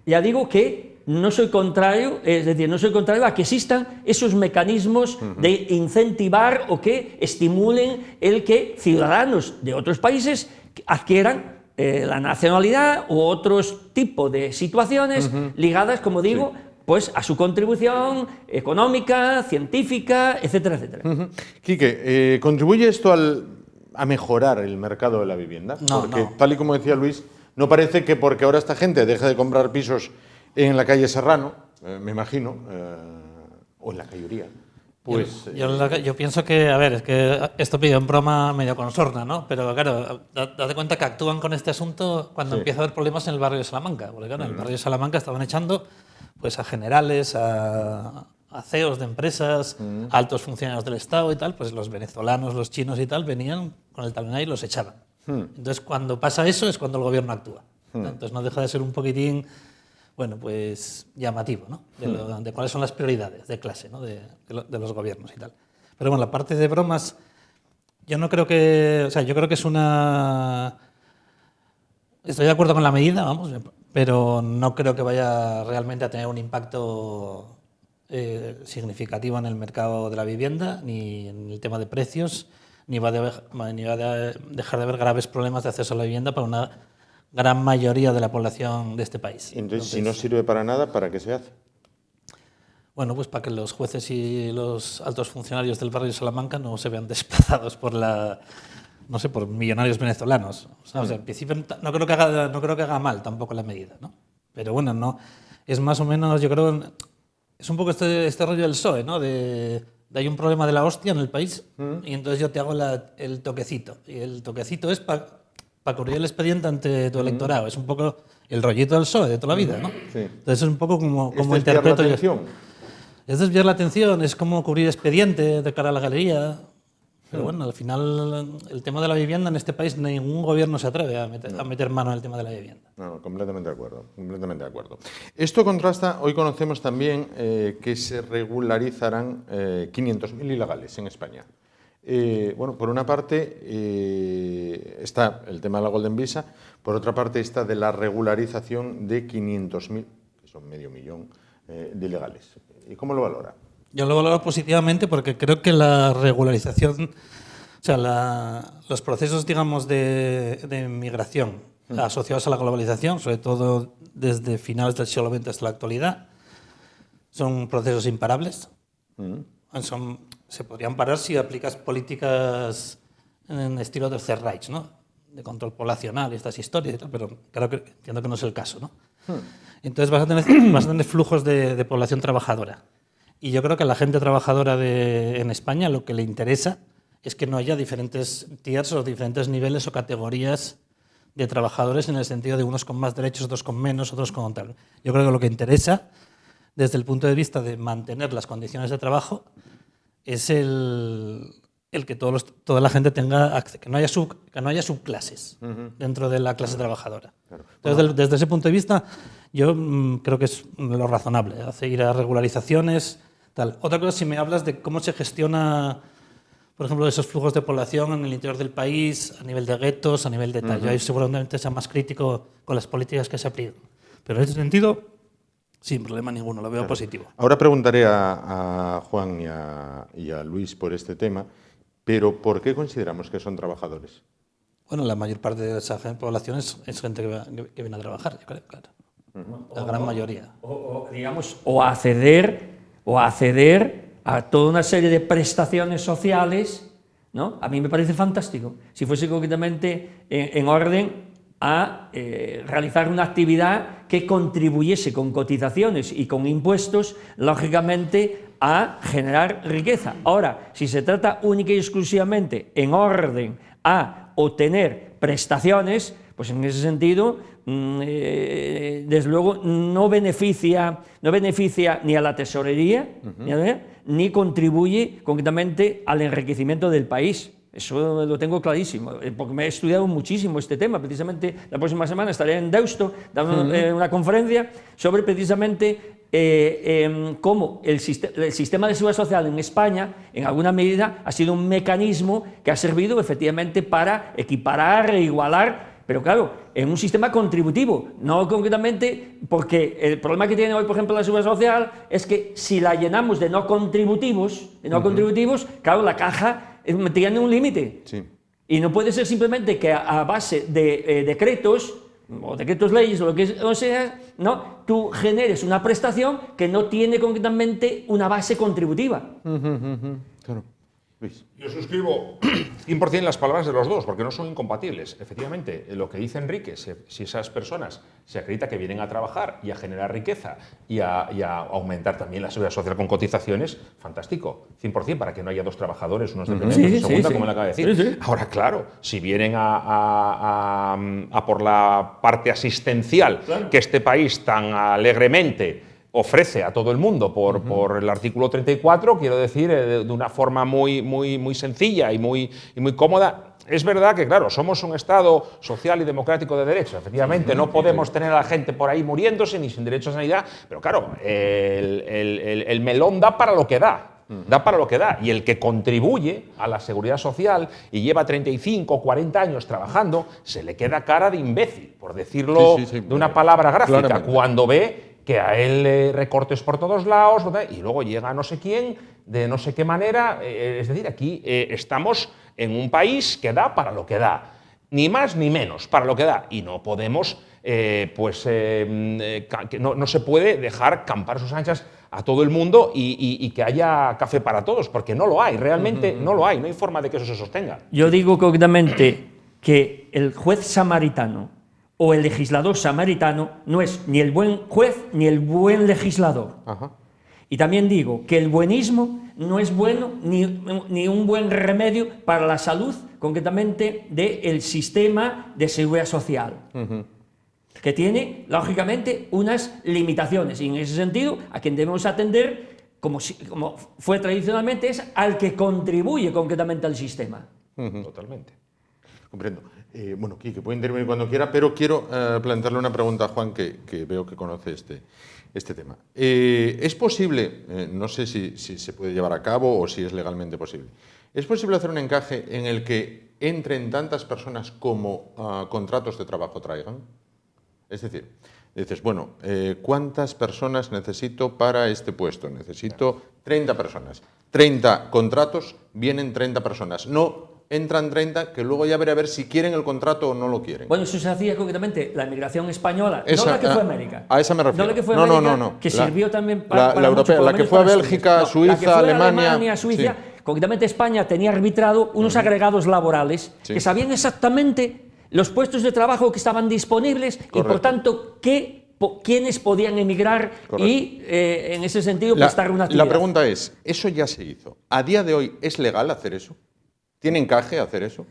Ya digo que no soy contrario, es decir, no soy contrario a que existan esos mecanismos de incentivar o que estimulen el que ciudadanos de otros países adquieran la nacionalidad u otros tipos de situaciones ligadas, como digo, pues a su contribución económica, científica, etcétera, etcétera. Quique, ¿contribuye esto a mejorar el mercado de la vivienda? No, Porque, no. tal y como decía Luis, no parece que porque ahora esta gente deje de comprar pisos en la calle Serrano, me imagino, o en la calle Uría, pues... Yo pienso que, a ver, es que esto pide en broma medio con sorna, ¿no? Pero claro, date cuenta que actúan con este asunto cuando empieza a haber problemas en el barrio de Salamanca. Porque claro, en el barrio de Salamanca estaban echando pues, a generales, a CEOs de empresas, a altos funcionarios del Estado y tal, pues los venezolanos, los chinos y tal, venían con el talonario y los echaban. Entonces, cuando pasa eso es cuando el gobierno actúa. Entonces, no deja de ser un poquitín... bueno, pues llamativo, ¿no? De cuáles son las prioridades de clase, ¿no? de los gobiernos y tal. Pero bueno, la parte de bromas, yo no creo que... O sea, yo creo que es una... Estoy de acuerdo con la medida, vamos, pero no creo que vaya realmente a tener un impacto significativo en el mercado de la vivienda, ni en el tema de precios, ni va a dejar de haber graves problemas de acceso a la vivienda para una gran mayoría de la población de este país. Entonces, si no sirve para nada, ¿para qué se hace? Bueno, pues para que los jueces y los altos funcionarios del barrio de Salamanca no se vean desplazados por por millonarios venezolanos. O sea, en principio no creo que haga mal tampoco la medida, ¿no? Pero bueno, no es más o menos, yo creo, es un poco este rollo del PSOE, ¿no? De hay un problema de la hostia en el país y entonces yo te hago el toquecito. Y el toquecito es para cubrir el expediente ante tu electorado. Es un poco el rollito del PSOE de toda la vida, ¿no? Sí. Entonces es un poco como ¿Es desviar interpreto la yo. atención? Es desviar la atención, es como cubrir expediente de cara a la galería. Pero bueno, al final el tema de la vivienda en este país ningún gobierno se atreve a meter mano en el tema de la vivienda. No, completamente de acuerdo, completamente de acuerdo. Esto contrasta, hoy conocemos también que se regularizarán 500.000 ilegales en España. Bueno, por una parte está el tema de la Golden Visa, por otra parte está de la regularización de 500.000, que son medio millón, de ilegales. ¿Y cómo lo valora? Yo lo valoro positivamente porque creo que la regularización, o sea, los procesos, digamos, de migración asociados a la globalización, sobre todo desde finales del siglo XX hasta la actualidad, son procesos imparables. Se podrían parar si aplicas políticas en estilo Tercer Reich, ¿no? De control poblacional y estas historias y tal, pero claro que entiendo que no es el caso, ¿no? Entonces vas a tener flujos de población trabajadora. Y yo creo que a la gente trabajadora en España lo que le interesa es que no haya diferentes tiers o diferentes niveles o categorías de trabajadores en el sentido de unos con más derechos, otros con menos, otros con tal. Yo creo que lo que interesa desde el punto de vista de mantener las condiciones de trabajo es el que toda la gente tenga acceso, que no haya subclases dentro de la clase trabajadora. Claro. Entonces, desde ese punto de vista, yo creo que es lo razonable, ir a regularizaciones, tal. Otra cosa, si me hablas de cómo se gestiona, por ejemplo, esos flujos de población en el interior del país, a nivel de guetos, a nivel de tal, yo ahí seguramente sea más crítico con las políticas que se aplican. Pero en ese sentido, sin problema ninguno, lo veo positivo. Ahora preguntaré a Juan y a Luis por este tema, pero ¿por qué consideramos que son trabajadores? Bueno, la mayor parte de esa población es gente que viene a trabajar, yo creo, claro. La gran mayoría. O acceder a toda una serie de prestaciones sociales, ¿no? A mí me parece fantástico. Si fuese concretamente en orden a realizar una actividad que contribuyese con cotizaciones y con impuestos, lógicamente, a generar riqueza. Ahora, si se trata única y exclusivamente en orden a obtener prestaciones, pues en ese sentido, desde luego, no beneficia ni a la tesorería, ni contribuye concretamente al enriquecimiento del país. Eso lo tengo clarísimo, porque me he estudiado muchísimo este tema. Precisamente la próxima semana estaré en Deusto dando una conferencia sobre precisamente cómo el sistema de seguridad social en España, en alguna medida, ha sido un mecanismo que ha servido efectivamente para equiparar e igualar, pero claro, en un sistema contributivo, no concretamente, porque el problema que tiene hoy, por ejemplo, la seguridad social es que si la llenamos de no contributivos, claro, la caja tiene un límite. Sí. Y no puede ser simplemente que a base de decretos o decretos leyes o lo que sea, ¿no? Tú generes una prestación que no tiene concretamente una base contributiva. Claro. Luis. Yo suscribo 100% las palabras de los dos, porque no son incompatibles. Efectivamente, lo que dice Enrique, si esas personas se acredita que vienen a trabajar y a generar riqueza y a aumentar también la seguridad social con cotizaciones, fantástico, 100%, para que no haya dos trabajadores, unos dependientes de segunda, como le acaba de decir. Ahora, claro, si vienen a por la parte asistencial que este país tan alegremente ofrece a todo el mundo por el artículo 34, quiero decir, de una forma muy sencilla y muy cómoda. Es verdad que, claro, somos un Estado social y democrático de derecho, efectivamente, no podemos tener a la gente por ahí muriéndose ni sin derecho a sanidad, pero claro, el melón da para lo que da. Da para lo que da, y el que contribuye a la seguridad social y lleva 35 o 40 años trabajando, se le queda cara de imbécil, por decirlo de una palabra gráfica, claramente, cuando ve que a él recortes por todos lados y luego llega no sé quién, de no sé qué manera. Es decir, aquí estamos en un país que da para lo que da, ni más ni menos, para lo que da, y no podemos, no se puede dejar campar sus anchas a todo el mundo y que haya café para todos, porque no lo hay, realmente no lo hay, no hay forma de que eso se sostenga. Yo digo concretamente que el juez samaritano o el legislador samaritano no es ni el buen juez ni el buen legislador. Ajá. Y también digo que el buenismo no es bueno ni un buen remedio para la salud, concretamente del sistema de seguridad social, que tiene, lógicamente, unas limitaciones. Y en ese sentido, a quien debemos atender, como fue tradicionalmente, es al que contribuye concretamente al sistema. Totalmente. Comprendo. Bueno, Quique puede intervenir cuando quiera, pero quiero plantearle una pregunta a Juan, que veo que conoce este tema. ¿Es posible, no sé si se puede llevar a cabo o si es legalmente posible, ¿es posible hacer un encaje en el que entren tantas personas como contratos de trabajo traigan? Es decir, dices, bueno, ¿cuántas personas necesito para este puesto? Necesito 30 personas. 30 contratos, vienen 30 personas. No entran 30, que luego ya veré a ver si quieren el contrato o no lo quieren. Bueno, eso se hacía concretamente la emigración española, no la que fue a América. A esa me refiero. No la que fue a América, que sirvió también para la europea, la que fue a Bélgica, Suiza, Alemania. Suiza. Sí. Concretamente España tenía arbitrado unos agregados laborales que sabían exactamente los puestos de trabajo que estaban disponibles. Correcto. Y por tanto quiénes podían emigrar. Correcto. Y en ese sentido prestar una actividad. La pregunta es, ¿eso ya se hizo? ¿A día de hoy es legal hacer eso? ¿Tiene encaje hacer eso?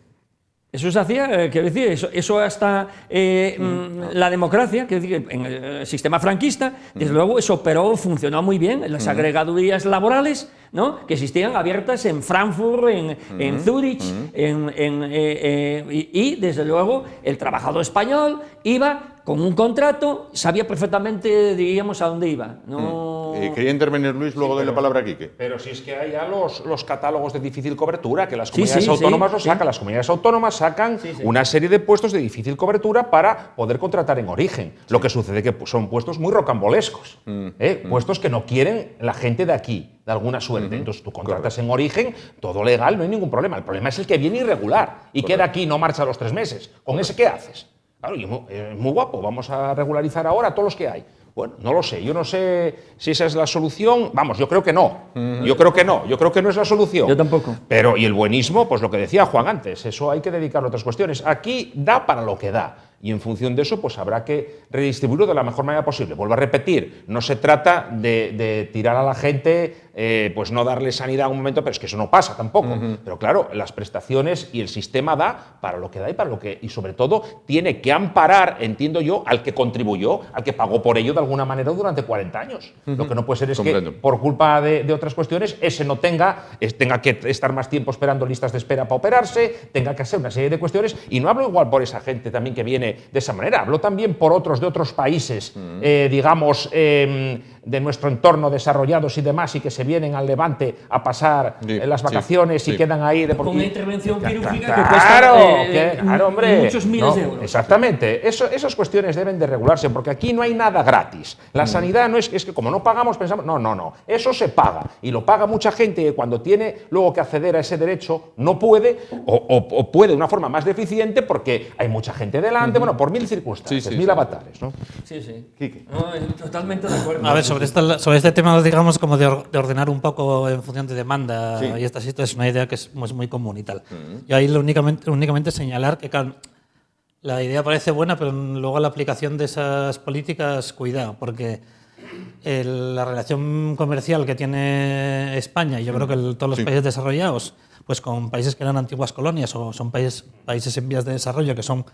Eso se hacía, quiero decir, eso hasta la democracia, quiero decir, en el sistema franquista, desde luego eso operó, funcionó muy bien, las agregadurías laborales, ¿no?, que existían abiertas en Frankfurt, en Zúrich, y desde luego el trabajador español iba con un contrato, sabía perfectamente, diríamos, a dónde iba. No... Quería intervenir Luis, luego doy la palabra a Quique. Pero si es que hay ya los catálogos de difícil cobertura, que las comunidades autónomas lo sacan, las comunidades autónomas sacan una serie de puestos de difícil cobertura para poder contratar en origen. Lo que sucede que son puestos muy rocambolescos, puestos que no quieren la gente de aquí, de alguna suerte. Entonces tú contratas en origen, todo legal, no hay ningún problema. El problema es el que viene irregular y queda aquí y no marcha a los 3 meses. ¿Con ese qué haces? Claro, y muy guapo, vamos a regularizar ahora todos los que hay. Bueno, no lo sé, yo no sé si esa es la solución. Vamos, yo creo que no. Yo creo que no es la solución. Yo tampoco. Pero, y el buenismo, pues lo que decía Juan antes, eso hay que dedicarlo a otras cuestiones. Aquí da para lo que da. Y en función de eso, pues habrá que redistribuirlo de la mejor manera posible. Vuelvo a repetir, no se trata de tirar a la gente, pues no darle sanidad a un momento, pero es que eso no pasa tampoco. Pero claro, las prestaciones y el sistema da para lo que da y sobre todo tiene que amparar, entiendo yo, al que contribuyó, al que pagó por ello de alguna manera durante 40 años. Lo que no puede ser es que por culpa de otras cuestiones ese no tenga que estar más tiempo esperando listas de espera para operarse, tenga que hacer una serie de cuestiones. Y no hablo igual por esa gente también que viene de esa manera, hablo también por otros de otros países, digamos, de nuestro entorno desarrollados y demás, y que se vienen al Levante a pasar las vacaciones y quedan ahí de por con una intervención quirúrgica que cuesta hombre, muchos miles de euros. Exactamente, esas cuestiones deben de regularse, porque aquí no hay nada gratis. La sanidad no es que como no pagamos pensamos, no, eso se paga, y lo paga mucha gente, y cuando tiene luego que acceder a ese derecho no puede, o puede de una forma más deficiente, porque hay mucha gente delante, Seguramente, bueno, por 1000 circunstancias, Sí, sí, 1000 sí. avatares, ¿no? Sí, sí. Quique. No, totalmente de acuerdo. A ver, sobre este tema, digamos, como de ordenar un poco en función de demanda y esta situación, es una idea que es muy común y tal. Yo ahí únicamente señalar que, claro, la idea parece buena, pero luego la aplicación de esas políticas, cuidado, porque la relación comercial que tiene España, y yo creo que todos los países desarrollados, pues con países que eran antiguas colonias o son países en vías de desarrollo que son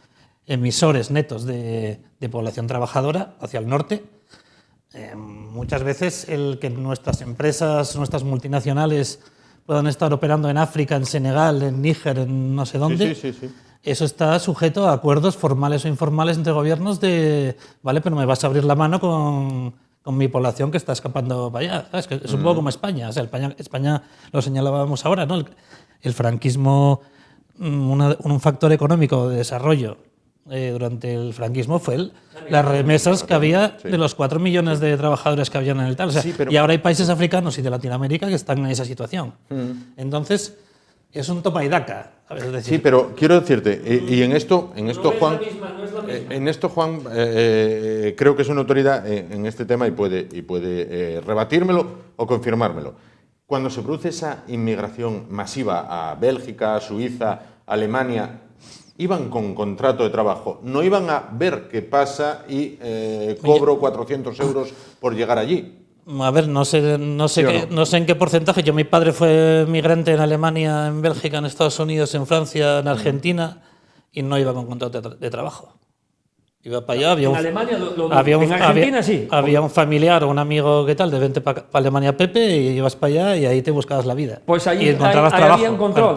emisores netos de población trabajadora hacia el norte, muchas veces el que nuestras empresas, nuestras multinacionales puedan estar operando en África, en Senegal, en Níger, en no sé dónde, Sí. eso está sujeto a acuerdos formales o informales entre gobiernos de, vale, pero me vas a abrir la mano con mi población que está escapando para allá. ¿Sabes? Que es un poco como España. O sea, España lo señalábamos ahora, ¿no? El franquismo, un factor económico de desarrollo durante el franquismo fue las remesas que había de los 4 millones de trabajadores que habían en el tal. O sea, y ahora hay países africanos y de Latinoamérica que están en esa situación. Entonces, es un toma y daca. Es decir, Sí, pero quiero decirte, y en esto Juan, creo que es una autoridad en este tema y puede rebatírmelo o confirmármelo. Cuando se produce esa inmigración masiva a Bélgica, a Suiza, a Alemania, iban con contrato de trabajo, no iban a ver qué pasa y cobro 400 euros por llegar allí. A ver, no sé en qué porcentaje. Mi padre fue migrante en Alemania, en Bélgica, en Estados Unidos, en Francia, en Argentina, y no iba con contrato de trabajo. Iba para allá. En Alemania en Argentina sí. Había un familiar o un amigo que tal, de vente para Alemania, Pepe, y ibas para allá y ahí te buscabas la vida. Pues ahí, y encontrabas trabajo.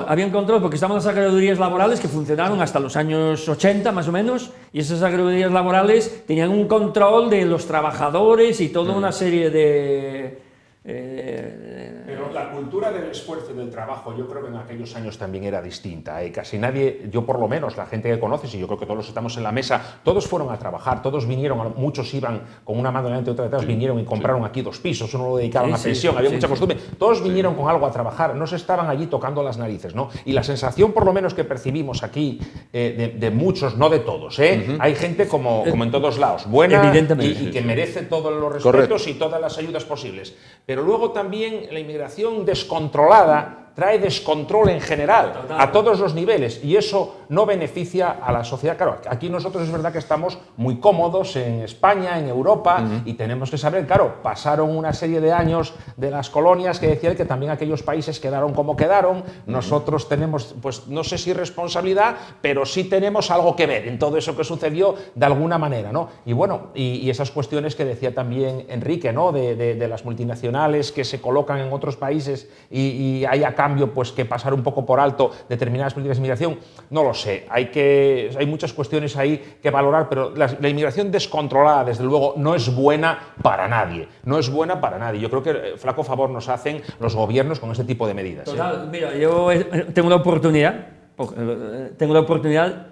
Había un control, porque estaban las agregadurías laborales que funcionaron hasta los años 80 más o menos, y esas agregadurías laborales tenían un control de los trabajadores y toda una serie de... Pero la cultura del esfuerzo y del trabajo, yo creo que en aquellos años también era distinta. Casi nadie, yo por lo menos, la gente que conoces, y yo creo que todos los que estamos en la mesa, todos fueron a trabajar, todos vinieron, muchos iban con una mano delante y otra detrás, vinieron y compraron aquí 2 pisos, uno lo dedicaban a pensión, había mucha costumbre, todos vinieron con algo a trabajar, no se estaban allí tocando las narices, ¿no? Y la sensación, por lo menos, que percibimos aquí, de muchos, no de todos, hay gente como en todos lados, buena y que merece todos los respetos y todas las ayudas posibles. Pero luego también la inmigración descontrolada trae descontrol en general, a todos los niveles, y eso no beneficia a la sociedad. Claro, aquí nosotros es verdad que estamos muy cómodos en España, en Europa, y tenemos que saber, claro, pasaron una serie de años de las colonias que decían que también aquellos países quedaron como quedaron. Nosotros tenemos, pues no sé si responsabilidad, pero sí tenemos algo que ver en todo eso que sucedió de alguna manera, ¿no? Y bueno, y esas cuestiones que decía también Enrique, ¿no? De las multinacionales que se colocan en otros países y hay a cambio pues que pasar un poco por alto determinadas políticas de inmigración, no lo sé. Hay muchas cuestiones ahí que valorar, pero la inmigración descontrolada, desde luego, no es buena para nadie. No es buena para nadie. Yo creo que flaco favor nos hacen los gobiernos con este tipo de medidas. Total, mira, yo tengo la oportunidad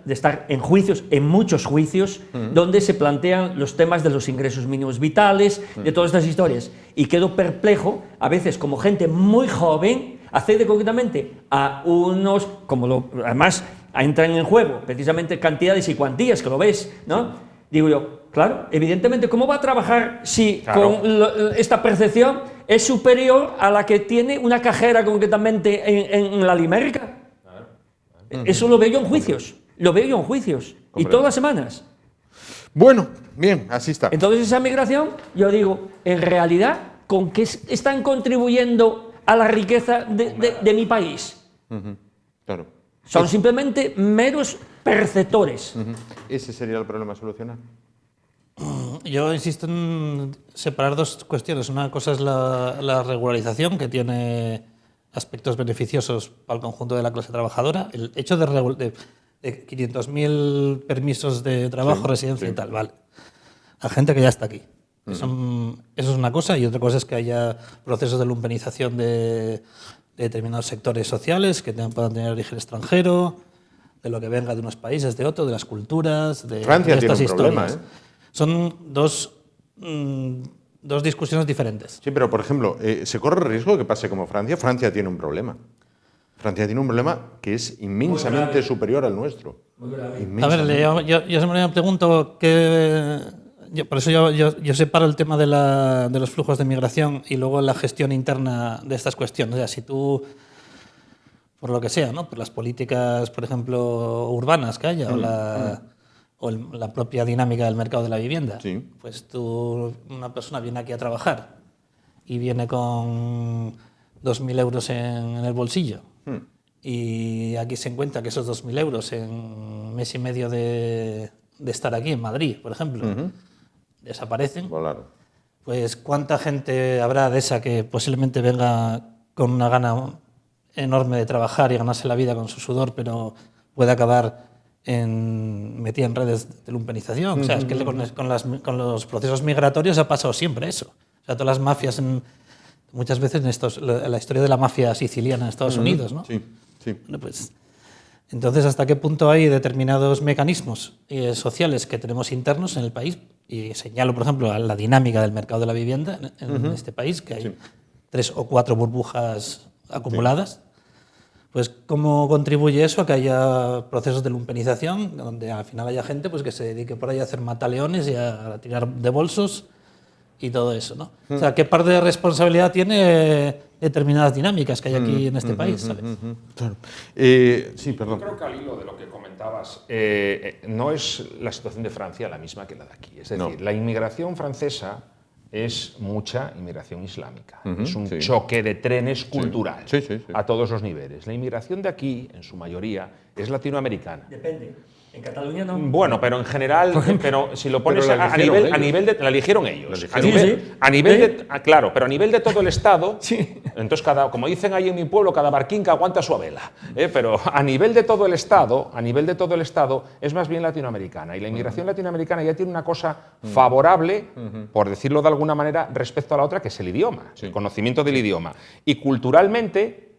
de estar en juicios, en muchos juicios, donde se plantean los temas de los ingresos mínimos vitales, de todas estas historias. Y quedo perplejo, a veces como gente muy joven, accede concretamente a unos, además entran en juego precisamente cantidades y cuantías, que lo ves, ¿no? Digo yo, claro, evidentemente, ¿cómo va a trabajar si con esta percepción es superior a la que tiene una cajera concretamente en la Limérica? Eso lo veo yo en juicios, y todas las semanas. Bueno, bien, así está. Entonces esa migración, yo digo, en realidad, ¿con qué están contribuyendo a la riqueza de mi país? Claro. Son simplemente meros perceptores. ¿Ese sería el problema a solucionar? Yo insisto en separar 2 cuestiones. Una cosa es la regularización, que tiene aspectos beneficiosos para el conjunto de la clase trabajadora. El hecho de 500.000 permisos de trabajo, residencia y tal, vale. A gente que ya está aquí. Eso es una cosa, y otra cosa es que haya procesos de lumpenización de determinados sectores sociales que puedan tener origen extranjero, de lo que venga de unos países, de otros, de las culturas, de Francia estas tiene un historias. problema, Son dos discusiones diferentes. Sí, pero por ejemplo, ¿se corre el riesgo de que pase como Francia? Francia tiene un problema. Francia tiene un problema que es inmensamente superior al nuestro. A ver, yo siempre me pregunto por eso yo separo el tema de los flujos de migración y luego la gestión interna de estas cuestiones. O sea, si tú, por lo que sea, ¿no? Por las políticas, por ejemplo, urbanas que haya, o la propia dinámica del mercado de la vivienda, Sí. pues una persona viene aquí a trabajar y viene con 2.000 euros en el bolsillo. Y aquí se encuentra que esos 2.000 euros en mes y medio de estar aquí en Madrid, por ejemplo, desaparecen. Claro. Pues ¿cuánta gente habrá de esa que posiblemente venga con una gana enorme de trabajar y ganarse la vida con su sudor, pero puede acabar metida en redes de lumpenización? O sea, es que con los procesos migratorios ha pasado siempre eso. O sea, todas las mafias, muchas veces la historia de la mafia siciliana en Estados Unidos, ¿no? Sí, sí. Bueno, pues, entonces, ¿hasta qué punto hay determinados mecanismos sociales que tenemos internos en el país? Y señalo, por ejemplo, la dinámica del mercado de la vivienda en este país, que hay 3 o 4 burbujas acumuladas. Pues, ¿cómo contribuye eso a que haya procesos de lumpenización, donde al final haya gente pues, que se dedique por ahí a hacer mataleones y a tirar de bolsos y todo eso, ¿no? O sea, ¿qué parte de responsabilidad tiene determinadas dinámicas que hay aquí en este país, ¿sabes? Claro. Sí, perdón. Yo creo que al hilo de lo que comentabas, no es la situación de Francia la misma que la de aquí. Es decir, la inmigración francesa es mucha inmigración islámica. Es un choque de trenes cultural a todos los niveles. La inmigración de aquí, en su mayoría, es latinoamericana. Depende. En Cataluña no. Bueno, pero en general, pero si lo pones Pero a nivel de... La eligieron ellos. Claro, pero a nivel de todo el Estado, entonces como dicen ahí en mi pueblo, cada barquín que aguanta su vela. Pero a nivel de todo el Estado, es más bien latinoamericana. Y la inmigración latinoamericana ya tiene una cosa favorable, por decirlo de alguna manera, respecto a la otra, que es el idioma, el conocimiento del idioma. Y culturalmente,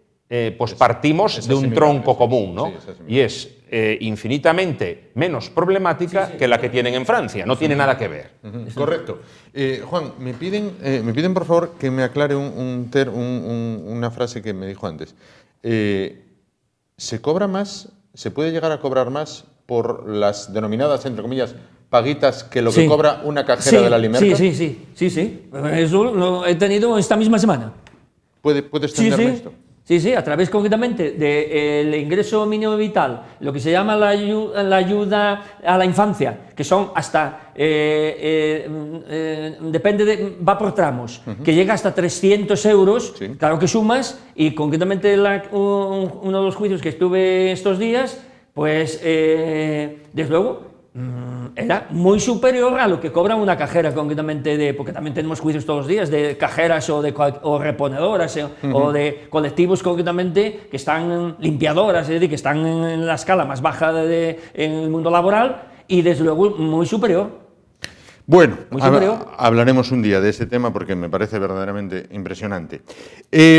pues partimos de un tronco común, ¿no? Y es infinitamente menos problemática que la que tienen en Francia. No tiene nada que ver. Correcto. Juan, me piden por favor que me aclare una frase que me dijo antes. ¿Se cobra más, se puede llegar a cobrar más por las denominadas, entre comillas, paguitas que lo que cobra una cajera de la Limerca? Sí. Eso lo he tenido esta misma semana. ¿Puede extenderme esto? Sí, a través concretamente del ingreso mínimo vital, lo que se llama la ayuda a la infancia, que son hasta, va por tramos, que llega hasta 300 euros, claro que sumas, y concretamente uno de los juicios que estuve estos días, pues desde luego, era muy superior a lo que cobra una cajera concretamente, porque también tenemos juicios todos los días de cajeras o reponedoras o de colectivos concretamente que están limpiadoras, es decir, que están en la escala más baja en el mundo laboral y desde luego muy superior. Bueno, hablaremos un día de ese tema porque me parece verdaderamente impresionante.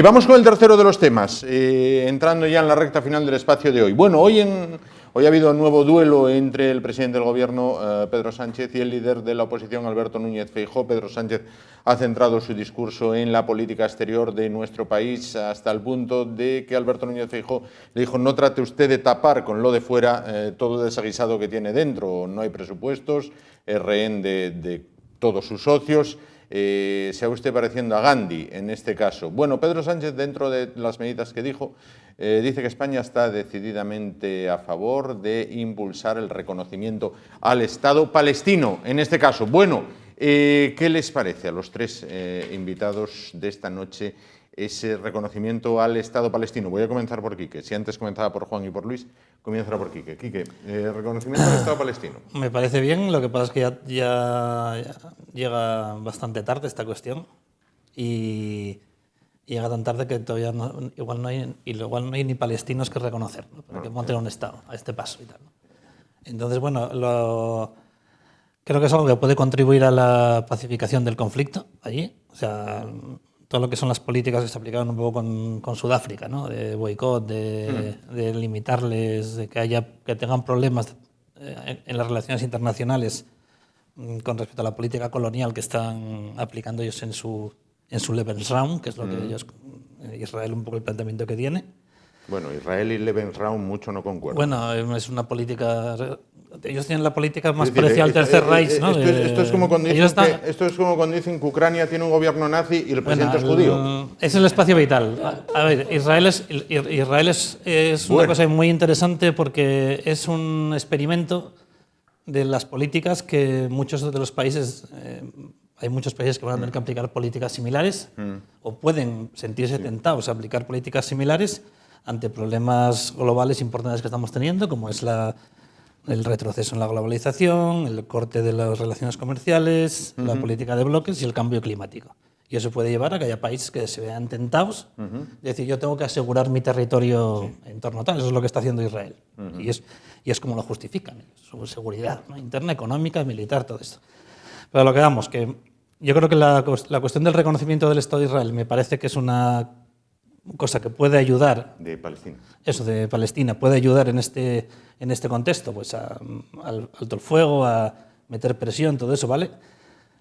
Vamos con el tercero de los temas, entrando ya en la recta final del espacio de hoy. Bueno, hoy ha habido un nuevo duelo entre el presidente del Gobierno, Pedro Sánchez, y el líder de la oposición, Alberto Núñez Feijóo. Pedro Sánchez ha centrado su discurso en la política exterior de nuestro país hasta el punto de que Alberto Núñez Feijóo le dijo: no trate usted de tapar con lo de fuera todo desaguisado que tiene dentro. No hay presupuestos, es rehén de todos sus socios. Se va usted pareciendo a Gandhi en este caso. Bueno, Pedro Sánchez, dentro de las medidas que dijo, dice que España está decididamente a favor de impulsar el reconocimiento al Estado palestino, en este caso. Bueno, ¿qué les parece a los tres invitados de esta noche ese reconocimiento al Estado palestino? Voy a comenzar por Quique. Si antes comenzaba por Juan y por Luis, comienza por Quique. Quique, reconocimiento al Estado palestino. Me parece bien, lo que pasa es que ya llega bastante tarde esta cuestión y llega tan tarde que todavía igual no hay ni palestinos que reconocer, ¿no? Para que monten un Estado a este paso y tal, ¿no? Entonces, bueno, creo que es algo que puede contribuir a la pacificación del conflicto allí. O sea, todo lo que son las políticas que se aplicaron un poco con Sudáfrica, ¿no? De boicot, de limitarles, de que tengan problemas en las relaciones internacionales con respecto a la política colonial que están aplicando ellos en su Lebensraum, que es lo que ellos, Israel, un poco el planteamiento que tiene. Bueno, Israel y Lebensraum mucho no concuerdan. Bueno, es una política... Ellos tienen la política más Es decir, parecida al Tercer Reich, ¿no? Esto es como cuando Ellos dicen están- esto es como cuando dicen que Ucrania tiene un gobierno nazi y el Bueno, presidente es judío. es el espacio vital. A ver, Israel es una Bueno. cosa muy interesante porque es un experimento de las políticas que muchos de los países, hay muchos países que van a tener que aplicar políticas similares o pueden sentirse tentados a aplicar políticas similares ante problemas globales importantes que estamos teniendo, como es el retroceso en la globalización, el corte de las relaciones comerciales, la política de bloques y el cambio climático. Y eso puede llevar a que haya países que se vean tentados de decir, yo tengo que asegurar mi territorio en torno a tal. Eso es lo que está haciendo Israel. Y es como lo justifican, su seguridad, ¿no? Interna, económica, militar, todo esto. Pero lo que vamos, que yo creo que la cuestión del reconocimiento del Estado de Israel me parece que es una cosa que puede ayudar, De Palestina. eso de Palestina, puede ayudar en este contexto, pues al alto el fuego, a meter presión, todo eso, ¿vale?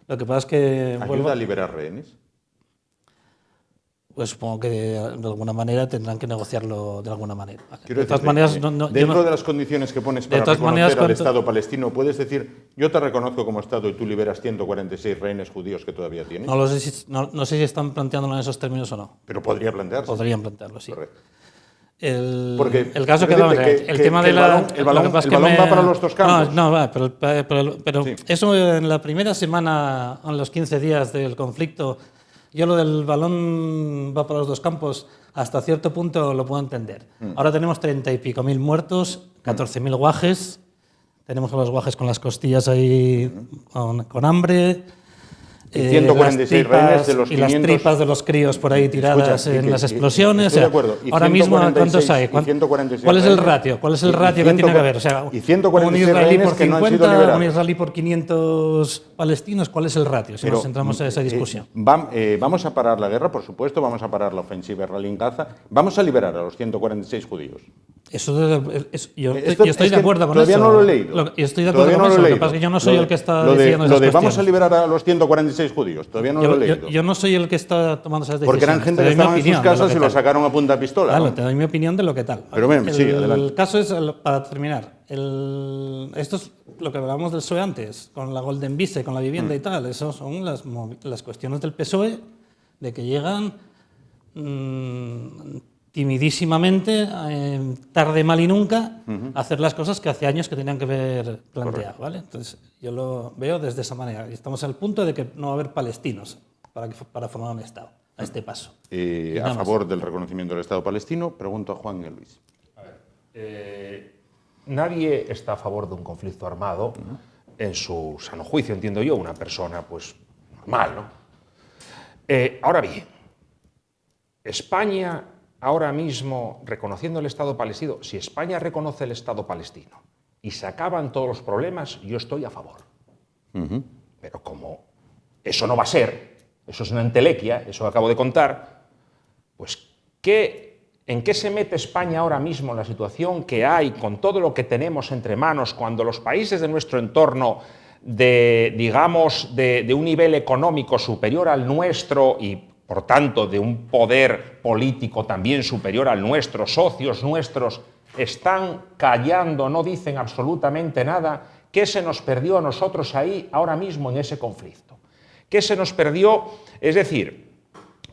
Lo que pasa es que... ¿Ayuda a liberar rehenes? Pues supongo que de alguna manera tendrán que negociarlo de alguna manera. ¿Vale? Quiero De todas decirte, maneras, dentro de las condiciones que pones para todas maneras, reconocer al cuanto- Estado palestino, puedes decir, yo te reconozco como Estado y tú liberas 146 rehenes judíos que todavía tienes. no sé si están planteándolo en esos términos o no. Pero podría plantearse. Podrían plantearlo, sí. Correcto. El caso quiero vamos a decirte ver, el tema de el la... balón, el lo balón, que pasa es el que balón va para los dos campos. No, va, pero Sí. eso en la primera semana, en los 15 días del conflicto, yo lo del balón va para los dos campos, hasta cierto punto lo puedo entender. Ahora tenemos 30 y pico mil muertos, 14.000 guajes, tenemos a los guajes con las costillas ahí con hambre. Y 146 las tripas, rehenes de los y las 500. tripas de los críos por ahí tiradas Escucha, en las y explosiones. estoy de acuerdo. Y ahora mismo, 146 ¿cuántos hay? y 146 ¿Cuál es el rehenes. ratio? ¿Cuál es el Y ratio que 100 tiene que haber? O sea, y 146 un israelí rehenes por que no han sido 50, liberados. un israelí por 500 palestinos, ¿cuál es el ratio? Si Pero, nos centramos en esa discusión. Vamos a parar la guerra, por supuesto, vamos a parar la ofensiva israelí en Gaza, vamos a liberar a los 146 judíos. Yo Esto- estoy es de que acuerdo con todavía eso. no lo he leído. Yo estoy de acuerdo Todavía con no eso. lo he Lo que leído. pasa es que yo no soy el que está lo de, diciendo lo esas de vamos a cuestiones. liberar a los 146 judíos, todavía no lo he leído. Yo no soy el que está tomando esas decisiones. Porque eran gente Te que doy mi estaba en sus opinión de casas que y lo tal. sacaron a punta de pistola. Claro, ¿no? te doy mi opinión de lo que tal. Pero bien, sí, adelante. El caso es, para terminar, esto es lo que hablábamos del PSOE antes, con la Golden Visa, con la vivienda y tal. Eso son las cuestiones del PSOE, de que llegan timidísimamente, tarde, mal y nunca, a hacer las cosas que hace años que tenían que haber planteado. ¿Vale? Entonces, yo lo veo desde esa manera. Y estamos al punto de que no va a haber palestinos para formar un Estado, a este paso. Y A nada más. favor del reconocimiento del Estado palestino, pregunto a Juan y a Luis. Nadie está a favor de un conflicto armado en su sano juicio, entiendo yo, una persona pues normal, ¿no? Ahora bien, España ahora mismo reconociendo el Estado palestino, si España reconoce el Estado palestino y se acaban todos los problemas, yo estoy a favor. Pero como eso no va a ser, eso es una entelequia, eso que acabo de contar, pues ¿en qué se mete España ahora mismo en la situación que hay con todo lo que tenemos entre manos cuando los países de nuestro entorno de un nivel económico superior al nuestro y por tanto de un poder político también superior al nuestro, socios nuestros, están callando, no dicen absolutamente nada? ¿Qué se nos perdió a nosotros ahí ahora mismo en ese conflicto? ¿Qué se nos perdió? Es decir,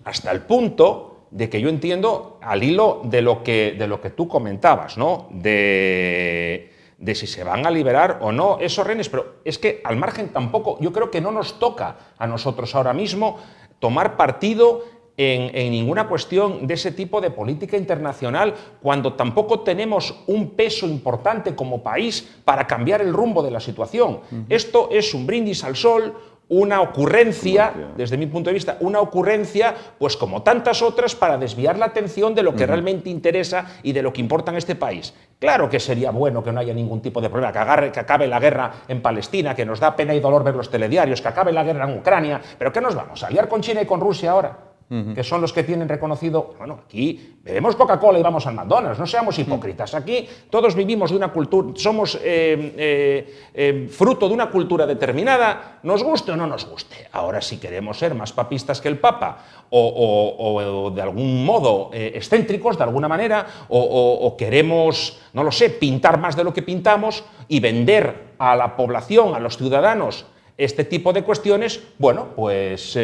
hasta el punto de que yo entiendo al hilo de lo que tú comentabas, ¿no? De si se van a liberar o no esos rehenes, pero es que al margen tampoco, yo creo que no nos toca a nosotros ahora mismo tomar partido en ninguna cuestión de ese tipo de política internacional cuando tampoco tenemos un peso importante como país para cambiar el rumbo de la situación. Esto es un brindis al sol, una ocurrencia, desde mi punto de vista, una ocurrencia, pues como tantas otras, para desviar la atención de lo que realmente interesa y de lo que importa en este país. Claro que sería bueno que no haya ningún tipo de problema, que acabe la guerra en Palestina, que nos da pena y dolor ver los telediarios, que acabe la guerra en Ucrania, pero ¿qué nos vamos a liar con China y con Rusia ahora? que son los que tienen reconocido, bueno, aquí bebemos Coca-Cola y vamos al McDonald's, no seamos hipócritas, aquí todos vivimos de una cultura, somos fruto de una cultura determinada, nos guste o no nos guste. Ahora, si queremos ser más papistas que el Papa o de algún modo excéntricos, de alguna manera, o queremos, no lo sé, pintar más de lo que pintamos y vender a la población, a los ciudadanos, este tipo de cuestiones, bueno, pues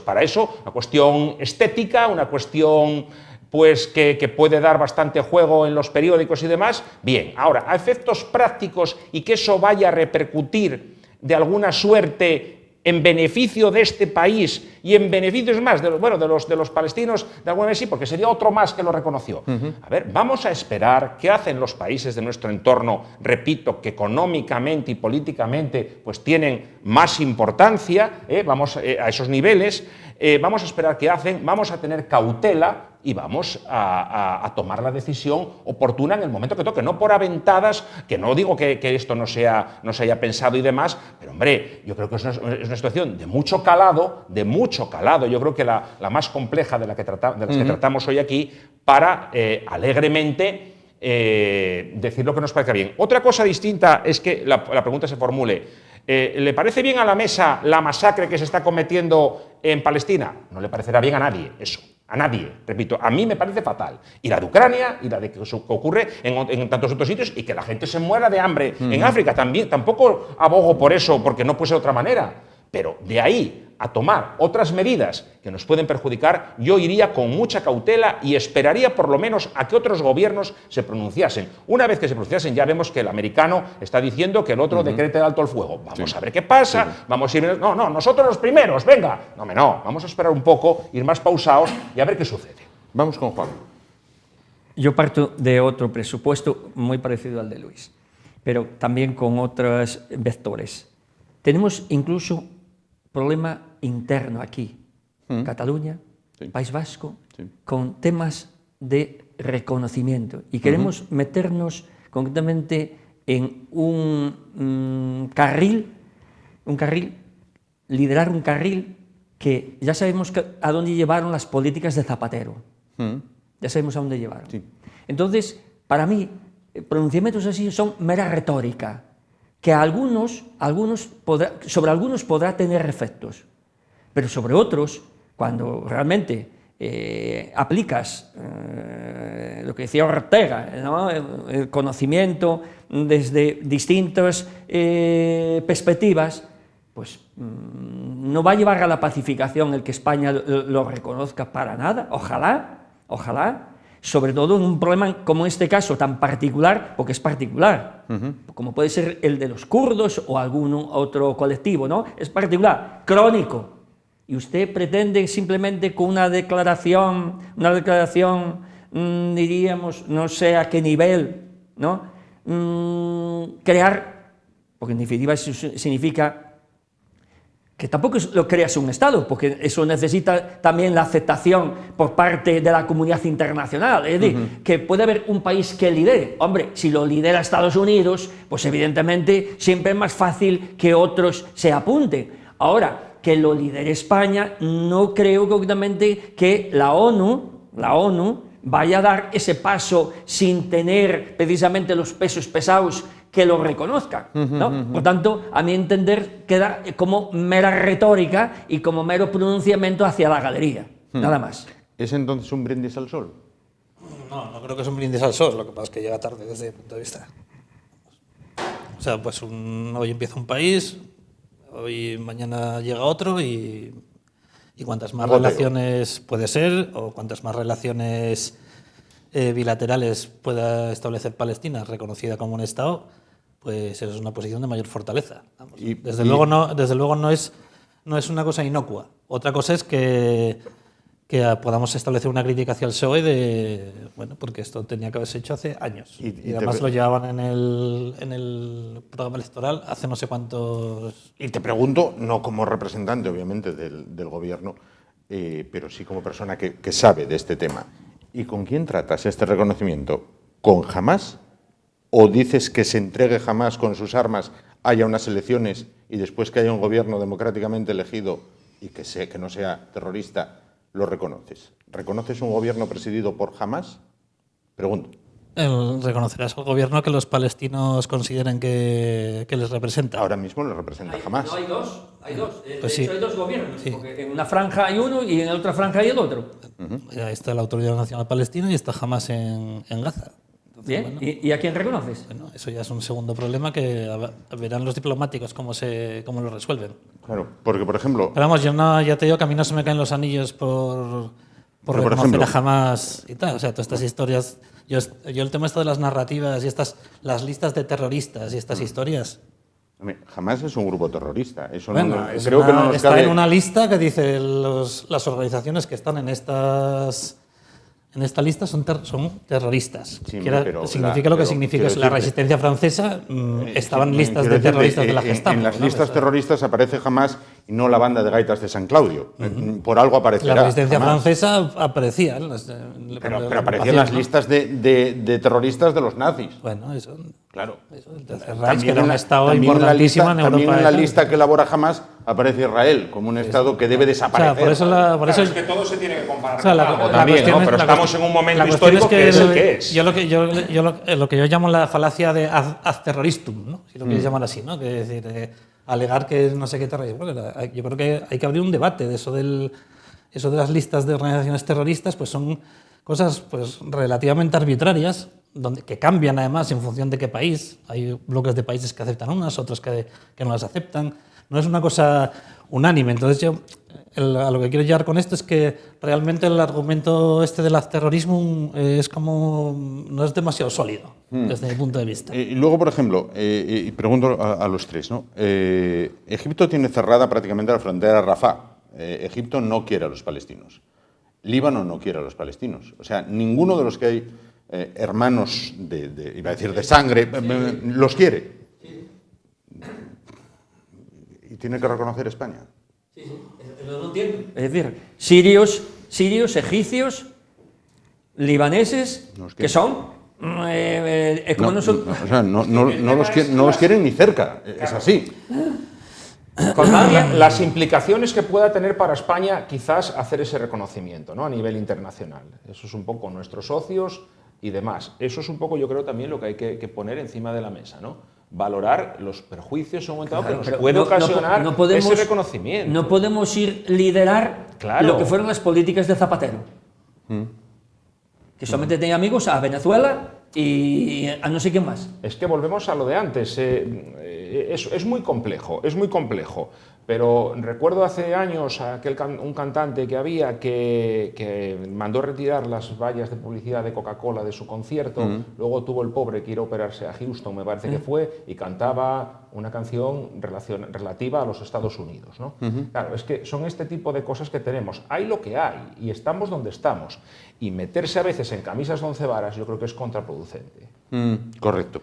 para eso, una cuestión estética, una cuestión pues que puede dar bastante juego en los periódicos y demás, bien. Ahora, a efectos prácticos y que eso vaya a repercutir de alguna suerte en beneficio de este país y en beneficios más de los palestinos, de alguna vez sí, porque sería otro más que lo reconoció. A ver, vamos a esperar qué hacen los países de nuestro entorno, repito, que económicamente y políticamente pues tienen más importancia, vamos a esos niveles, vamos a esperar qué hacen, vamos a tener cautela y vamos a tomar la decisión oportuna en el momento que toque, no por aventadas, que no digo que esto no se haya pensado y demás, pero hombre, yo creo que es una situación de mucho calado, yo creo que la más compleja de las que tratamos hoy aquí, para alegremente decir lo que nos parezca bien. Otra cosa distinta es que la pregunta se formule, ¿le parece bien a la mesa la masacre que se está cometiendo en Palestina? No le parecerá bien a nadie eso. A nadie, repito, a mí me parece fatal. Y la de Ucrania, y la de que ocurre en tantos otros sitios, y que la gente se muera de hambre en África también. Tampoco abogo por eso, porque no puede ser de otra manera. Pero de ahí a tomar otras medidas que nos pueden perjudicar, yo iría con mucha cautela y esperaría por lo menos a que otros gobiernos se pronunciasen. Una vez que se pronunciasen, ya vemos que el americano está diciendo que el otro decrete de alto el fuego. Vamos a ver qué pasa, vamos a ir... No, nosotros los primeros, venga. No, vamos a esperar un poco, ir más pausados y a ver qué sucede. Vamos con Juan. Yo parto de otro presupuesto muy parecido al de Luis, pero también con otros vectores. Tenemos incluso problema interno aquí, Cataluña, sí. País Vasco, sí. Con temas de reconocimiento. Y queremos meternos concretamente en un carril, liderar un carril que ya sabemos a dónde llevaron las políticas de Zapatero. Ya sabemos a dónde llevaron. Sí. Entonces, para mí, pronunciamientos así son mera retórica, que sobre algunos podrá tener efectos, pero sobre otros, cuando realmente aplicas lo que decía Ortega, ¿no? El conocimiento desde distintas perspectivas, pues no va a llevar a la pacificación el que España lo reconozca para nada, ojalá, sobre todo en un problema como este caso tan particular, porque es particular, como puede ser el de los kurdos o algún otro colectivo, ¿no? Es particular, crónico. Y usted pretende simplemente con una declaración, diríamos, no sé a qué nivel, ¿no? Crear, porque en definitiva eso significa que tampoco lo creas un Estado, porque eso necesita también la aceptación por parte de la comunidad internacional. Es decir, que puede haber un país que lidere. Hombre, si lo lidera Estados Unidos, pues evidentemente siempre es más fácil que otros se apunten. Ahora, que lo lidere España, no creo concretamente que la ONU vaya a dar ese paso sin tener precisamente los pesos pesados que lo reconozcan, ¿no? Por tanto, a mi entender, queda como mera retórica y como mero pronunciamiento hacia la galería, nada más. ¿Es entonces un brindis al sol? No creo que es un brindis al sol, lo que pasa es que llega tarde desde mi punto de vista. O sea, pues hoy empieza un país, mañana llega otro y cuantas más relaciones puede ser, o cuantas más relaciones bilaterales pueda establecer Palestina, reconocida como un Estado, pues es una posición de mayor fortaleza. Vamos. Desde luego no es una cosa inocua. Otra cosa es que podamos establecer una crítica hacia el PSOE porque esto tenía que haberse hecho hace años. Y además lo llevaban en el programa electoral hace no sé cuántos... Y te pregunto, no como representante, obviamente, del gobierno, pero sí como persona que sabe de este tema. ¿Y con quién tratas este reconocimiento? ¿Con Hamás? ¿O dices que se entregue Hamás con sus armas, haya unas elecciones y después que haya un gobierno democráticamente elegido y que no sea terrorista, lo reconoces. ¿Reconoces un gobierno presidido por Hamás? Pregunto. Reconocerás al gobierno que los palestinos consideren que les representa. Ahora mismo le representa Hamás. No, hay dos. Pues de sí. hecho, hay dos gobiernos. Sí. Porque en una franja hay uno y en la otra franja hay el otro. Ahí está la Autoridad Nacional Palestina y está Hamas en Gaza. Entonces, Bien. bueno, ¿Y a quién reconoces? bueno, eso ya es un segundo problema que verán los diplomáticos cómo lo resuelven. Claro, porque, por ejemplo, Pero vamos, ya te digo que a mí no se me caen los anillos por Pero, por reconocer ejemplo, a Hamas y tal. O sea, todas estas historias. Yo el tema esto de las narrativas y las listas de terroristas y estas historias. Hamás es un grupo terrorista. Eso Bueno, no, creo que no nos está cabe. en una lista que dice las organizaciones que están en esta lista son terroristas. Sí, pero significa lo que significa. quiero La decirte, resistencia francesa estaban en listas quiero de terroristas decirte, de la Gestapo. En las ¿no? listas terroristas aparece Hamás y no la banda de gaitas de San Claudio. Por algo aparecerá. La resistencia Hamás. francesa aparecía. Pero aparecían las listas de terroristas de los nazis. Bueno, eso. Claro. El Tercer Reich, que era un estado importantísimo en Europa. También en y la tal. lista que elabora Hamás aparece Israel como un estado que debe O desaparecer. sea, por eso Es que todo se tiene que comparar O sea, con la- algo la también, cuestión ¿no? es- Pero la estamos cuestión- en un momento la cuestión histórico que es el que es. Lo que yo llamo la falacia de ad terroristum, ¿no? Si lo quieres llamar así, ¿no? Que es decir, alegar que no sé qué terrorismo. Bueno, yo creo que hay que abrir un debate de eso de las listas de organizaciones terroristas, pues son cosas pues relativamente arbitrarias, que cambian además en función de qué país. Hay bloques de países que aceptan unas, otros que no las aceptan. No es una cosa unánime. Entonces yo a lo que quiero llegar con esto es que realmente el argumento este del terrorismo es como no es demasiado sólido desde mi punto de vista. Y luego, por ejemplo, y pregunto a los tres, ¿no? Egipto tiene cerrada prácticamente la frontera de Rafah. Egipto no quiere a los palestinos. Líbano no quiere a los palestinos. O sea, ninguno de los que hay hermanos iba a decir de sangre, los quiere. Y tiene que reconocer España. No entiendo. Es decir, sirios, egipcios, libaneses, No es que son... como no son... O sea, no los quieren ni cerca. Es así. Con las implicaciones que pueda tener para España quizás hacer ese reconocimiento, ¿no? A nivel internacional. Eso es un poco nuestros socios y demás. Eso es un poco, yo creo, también lo que hay que poner encima de la mesa, ¿no? Valorar los perjuicios en un momento dado que nos Pero puede ocasionar no podemos, ese reconocimiento. No podemos liderar Claro. lo que fueron las políticas de Zapatero. Que solamente tenía amigos a Venezuela y a no sé quién más. Es que volvemos a lo de antes. Es muy complejo, es muy complejo. Pero recuerdo hace años un cantante que había que mandó retirar las vallas de publicidad de Coca-Cola de su concierto. Luego tuvo el pobre que ir a operarse a Houston, me parece que fue, y cantaba una canción relativa a los Estados Unidos, ¿no? Claro, es que son este tipo de cosas que tenemos. Hay lo que hay y estamos donde estamos. Y meterse a veces en camisas de 11 varas yo creo que es contraproducente. Correcto.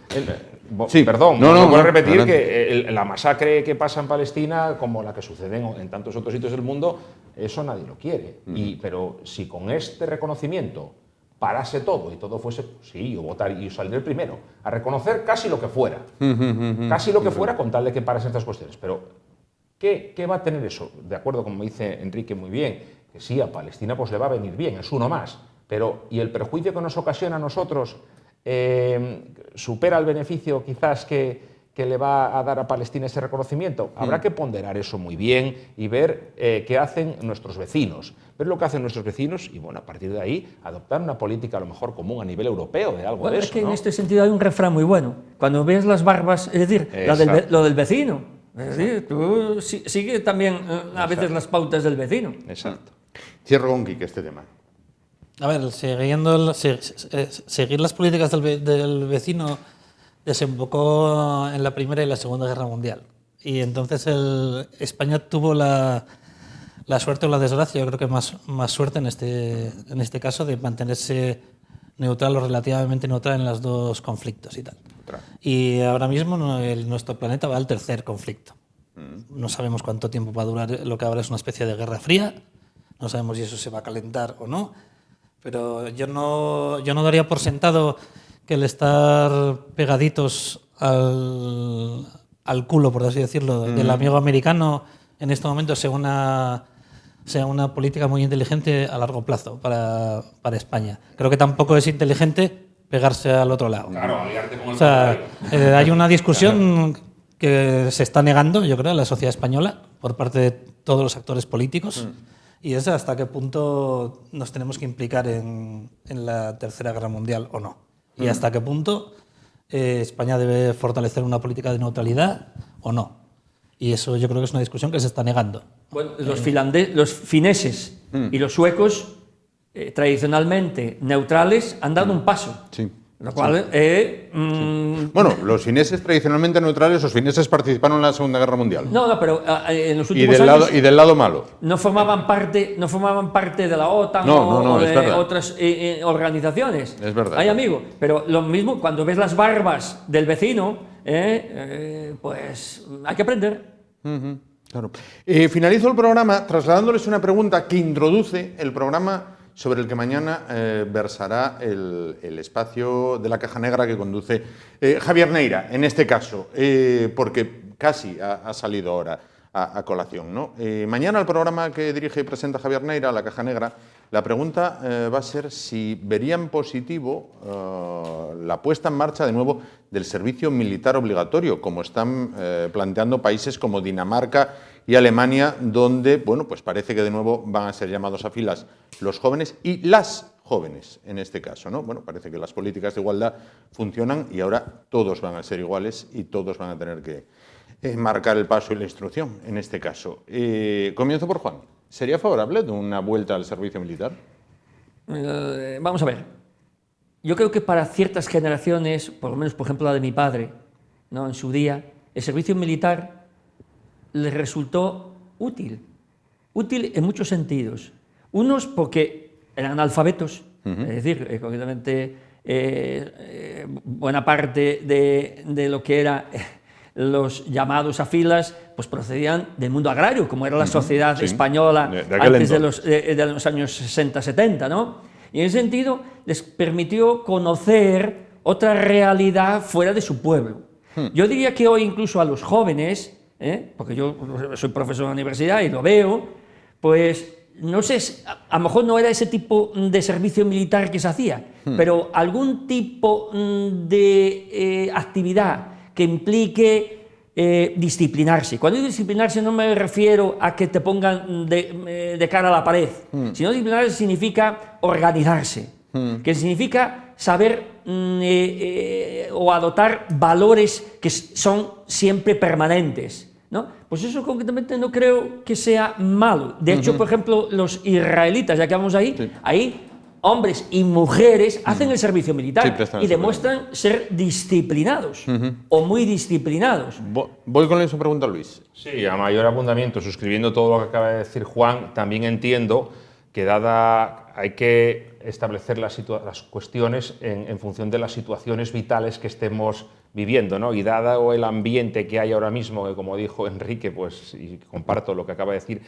Sí, perdón, no, vuelvo a no, repetir adelante. que la masacre que pasa en Palestina, como la que sucede en tantos otros sitios del mundo, eso nadie lo quiere. Pero si con este reconocimiento parase todo y todo fuese, sí, yo votaría, yo saldré el primero, a reconocer casi lo que fuera. Casi lo que fuera con tal de que parasen estas cuestiones. Pero, ¿qué va a tener eso? De acuerdo, como dice Enrique muy bien, que sí, a Palestina pues le va a venir bien, es uno más. Pero, ¿y el perjuicio que nos ocasiona a nosotros supera el beneficio quizás que le va a dar a Palestina ese reconocimiento? Habrá que ponderar eso muy bien y ver qué hacen nuestros vecinos. Ver lo que hacen nuestros vecinos y, bueno, a partir de ahí, adoptar una política a lo mejor común a nivel europeo de algo Bueno, de es eso, que ¿no? en este sentido hay un refrán muy bueno. Cuando ves las barbas, es decir, lo del vecino. Es decir, tú sigue también a veces las pautas del vecino. Exacto. Cierro con Quique este tema. A ver, seguir las políticas del vecino desembocó en la Primera y la Segunda Guerra Mundial. Y entonces España tuvo la suerte o la desgracia, yo creo que más suerte en este caso, de mantenerse neutral o relativamente neutral en los dos conflictos y tal. Y ahora mismo nuestro planeta va al tercer conflicto. No sabemos cuánto tiempo va a durar, lo que ahora es una especie de guerra fría. No sabemos si eso se va a calentar o no. Pero yo no daría por sentado que el estar pegaditos al culo, por así decirlo, del amigo americano en este momento sea sea una política muy inteligente a largo plazo para España. Creo que tampoco es inteligente pegarse al otro lado. Claro, aliarte con el O sea, hay una discusión que se está negando, yo creo, en la sociedad española por parte de todos los actores políticos y es hasta qué punto nos tenemos que implicar en la Tercera Guerra Mundial o no. Y hasta qué punto España debe fortalecer una política de neutralidad o no. Y eso yo creo que es una discusión que se está negando. Bueno, los fineses y los suecos, tradicionalmente neutrales, han dado un paso. Sí. Lo cual, Bueno, los fineses tradicionalmente neutrales, los fineses participaron en la Segunda Guerra Mundial. No, pero en los Y últimos del, años lado, y del lado malo. no formaban parte de la OTAN No, o es de verdad. otras organizaciones. Es verdad. Hay amigo, pero lo mismo cuando ves las barbas del vecino, pues hay que aprender. Claro. Finalizo el programa trasladándoles una pregunta que introduce el programa sobre el que mañana versará el espacio de la caja negra que conduce Javier Neira, en este caso, porque casi ha salido ahora a colación, ¿no? Mañana el programa que dirige y presenta Javier Neira, la caja negra, la pregunta va a ser si verían positivo la puesta en marcha de nuevo del servicio militar obligatorio, como están planteando países como Dinamarca y Alemania, donde, bueno, pues parece que de nuevo van a ser llamados a filas los jóvenes y las jóvenes, en este caso, ¿no? Bueno, parece que las políticas de igualdad funcionan y ahora todos van a ser iguales y todos van a tener que marcar el paso y la instrucción, en este caso. Comienzo por Juan. ¿Sería favorable de una vuelta al servicio militar? Vamos a ver. Yo creo que para ciertas generaciones, por lo menos por ejemplo la de mi padre, ¿no? En su día, el servicio militar les resultó útil en muchos sentidos. Unos porque eran analfabetos, es decir, concretamente buena parte de lo que era los llamados a filas pues procedían del mundo agrario, como era la sociedad española antes de los años 60-70, ¿no? Y en ese sentido les permitió conocer otra realidad fuera de su pueblo. Yo diría que hoy incluso a los jóvenes, porque yo soy profesor de la universidad y lo veo, pues no sé, a lo mejor no era ese tipo de servicio militar que se hacía, pero algún tipo de actividad que implique disciplinarse. Cuando digo disciplinarse no me refiero a que te pongan de cara a la pared, sino disciplinarse significa organizarse, que significa saber o adoptar valores que son siempre permanentes, ¿no? Pues eso concretamente no creo que sea malo. De hecho, por ejemplo, los israelitas, ya que vamos ahí hombres y mujeres hacen el servicio militar y demuestran ser disciplinados o muy disciplinados. Voy con esa pregunta, Luis. Sí, a mayor abundamiento, suscribiendo todo lo que acaba de decir Juan, también entiendo que hay que establecer las cuestiones en función de las situaciones vitales que estemos viviendo, ¿no? Y dado el ambiente que hay ahora mismo, que como dijo Enrique, pues, y comparto lo que acaba de decir,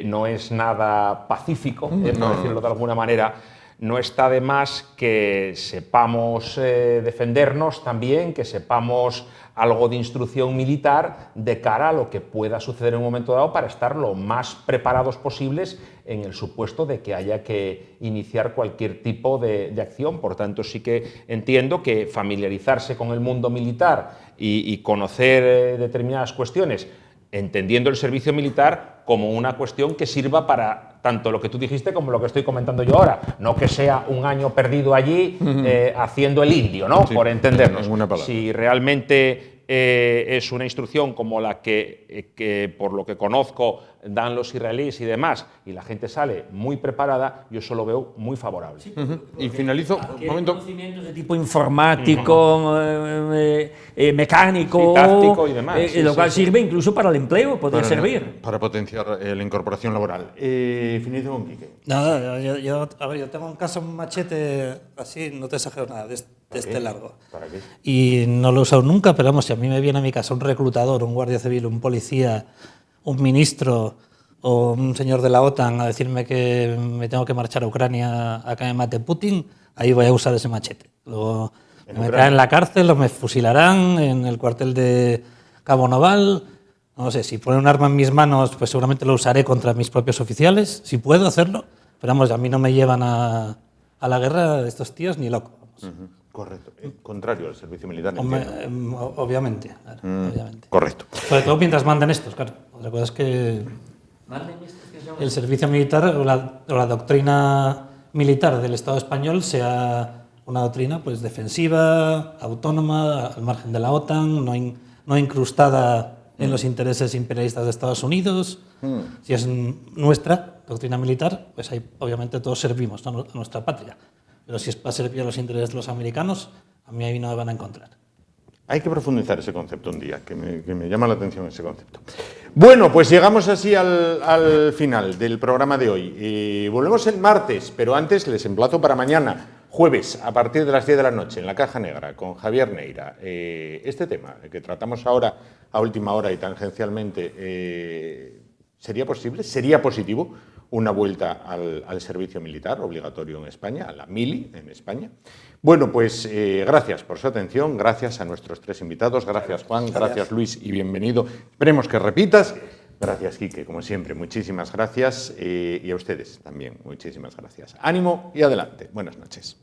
no es nada pacífico, por decirlo de alguna manera, no está de más que sepamos defendernos también, que sepamos algo de instrucción militar de cara a lo que pueda suceder en un momento dado para estar lo más preparados posibles en el supuesto de que haya que iniciar cualquier tipo de acción. Por tanto, sí que entiendo que familiarizarse con el mundo militar y conocer determinadas cuestiones, entendiendo el servicio militar como una cuestión que sirva para tanto lo que tú dijiste como lo que estoy comentando yo ahora, no que sea un año perdido allí haciendo el indio, ¿no? Sí, por entendernos. Si realmente es una instrucción como la que por lo que conozco dan los israelíes y demás, y la gente sale muy preparada, yo eso lo veo muy favorable. Sí, y finalizo un momento. Conocimientos de tipo informático, mecánico, táctico y demás, lo cual sirve incluso para el empleo, podría servir. Para potenciar la incorporación laboral. Finalizo con Quique. Nada, yo tengo un caso, un machete así, no te exagero nada, de este largo. ¿Para qué? Y no lo he usado nunca, pero vamos, si a mí me viene a mi casa un reclutador, un guardia civil, un policía, un ministro o un señor de la OTAN a decirme que me tengo que marchar a Ucrania a que me mate Putin, ahí voy a usar ese machete. Luego me meterán en la cárcel o me fusilarán en el cuartel de Cabo Naval No sé, si pone un arma en mis manos, pues seguramente lo usaré contra mis propios oficiales, si puedo hacerlo, pero vamos, a mí no me llevan a la guerra de estos tíos ni loco. Correcto. Contrario al servicio militar. Obviamente, claro, obviamente. Correcto. Sobre todo mientras manden estos, claro. Otra cosa es que el servicio militar o la doctrina militar del Estado español sea una doctrina pues defensiva, autónoma, al margen de la OTAN, no incrustada en los intereses imperialistas de Estados Unidos. Si es nuestra doctrina militar, pues ahí obviamente todos servimos, ¿no?, a nuestra patria. Pero si es para servir a los intereses de los americanos, a mí ahí no me van a encontrar. Hay que profundizar ese concepto un día, que me llama la atención ese concepto. Bueno, pues llegamos así al final del programa de hoy. Volvemos el martes, pero antes les emplazo para mañana, jueves, a partir de las 10 de la noche, en la Caja Negra, con Javier Neira. Este tema que tratamos ahora a última hora y tangencialmente, ¿sería posible? ¿Sería positivo una vuelta al servicio militar obligatorio en España, a la mili en España? Bueno, pues gracias por su atención, gracias a nuestros tres invitados, gracias Juan, gracias Luis y bienvenido. Esperemos que repitas. Gracias Quique, como siempre, muchísimas gracias y a ustedes también, muchísimas gracias. Ánimo y adelante. Buenas noches.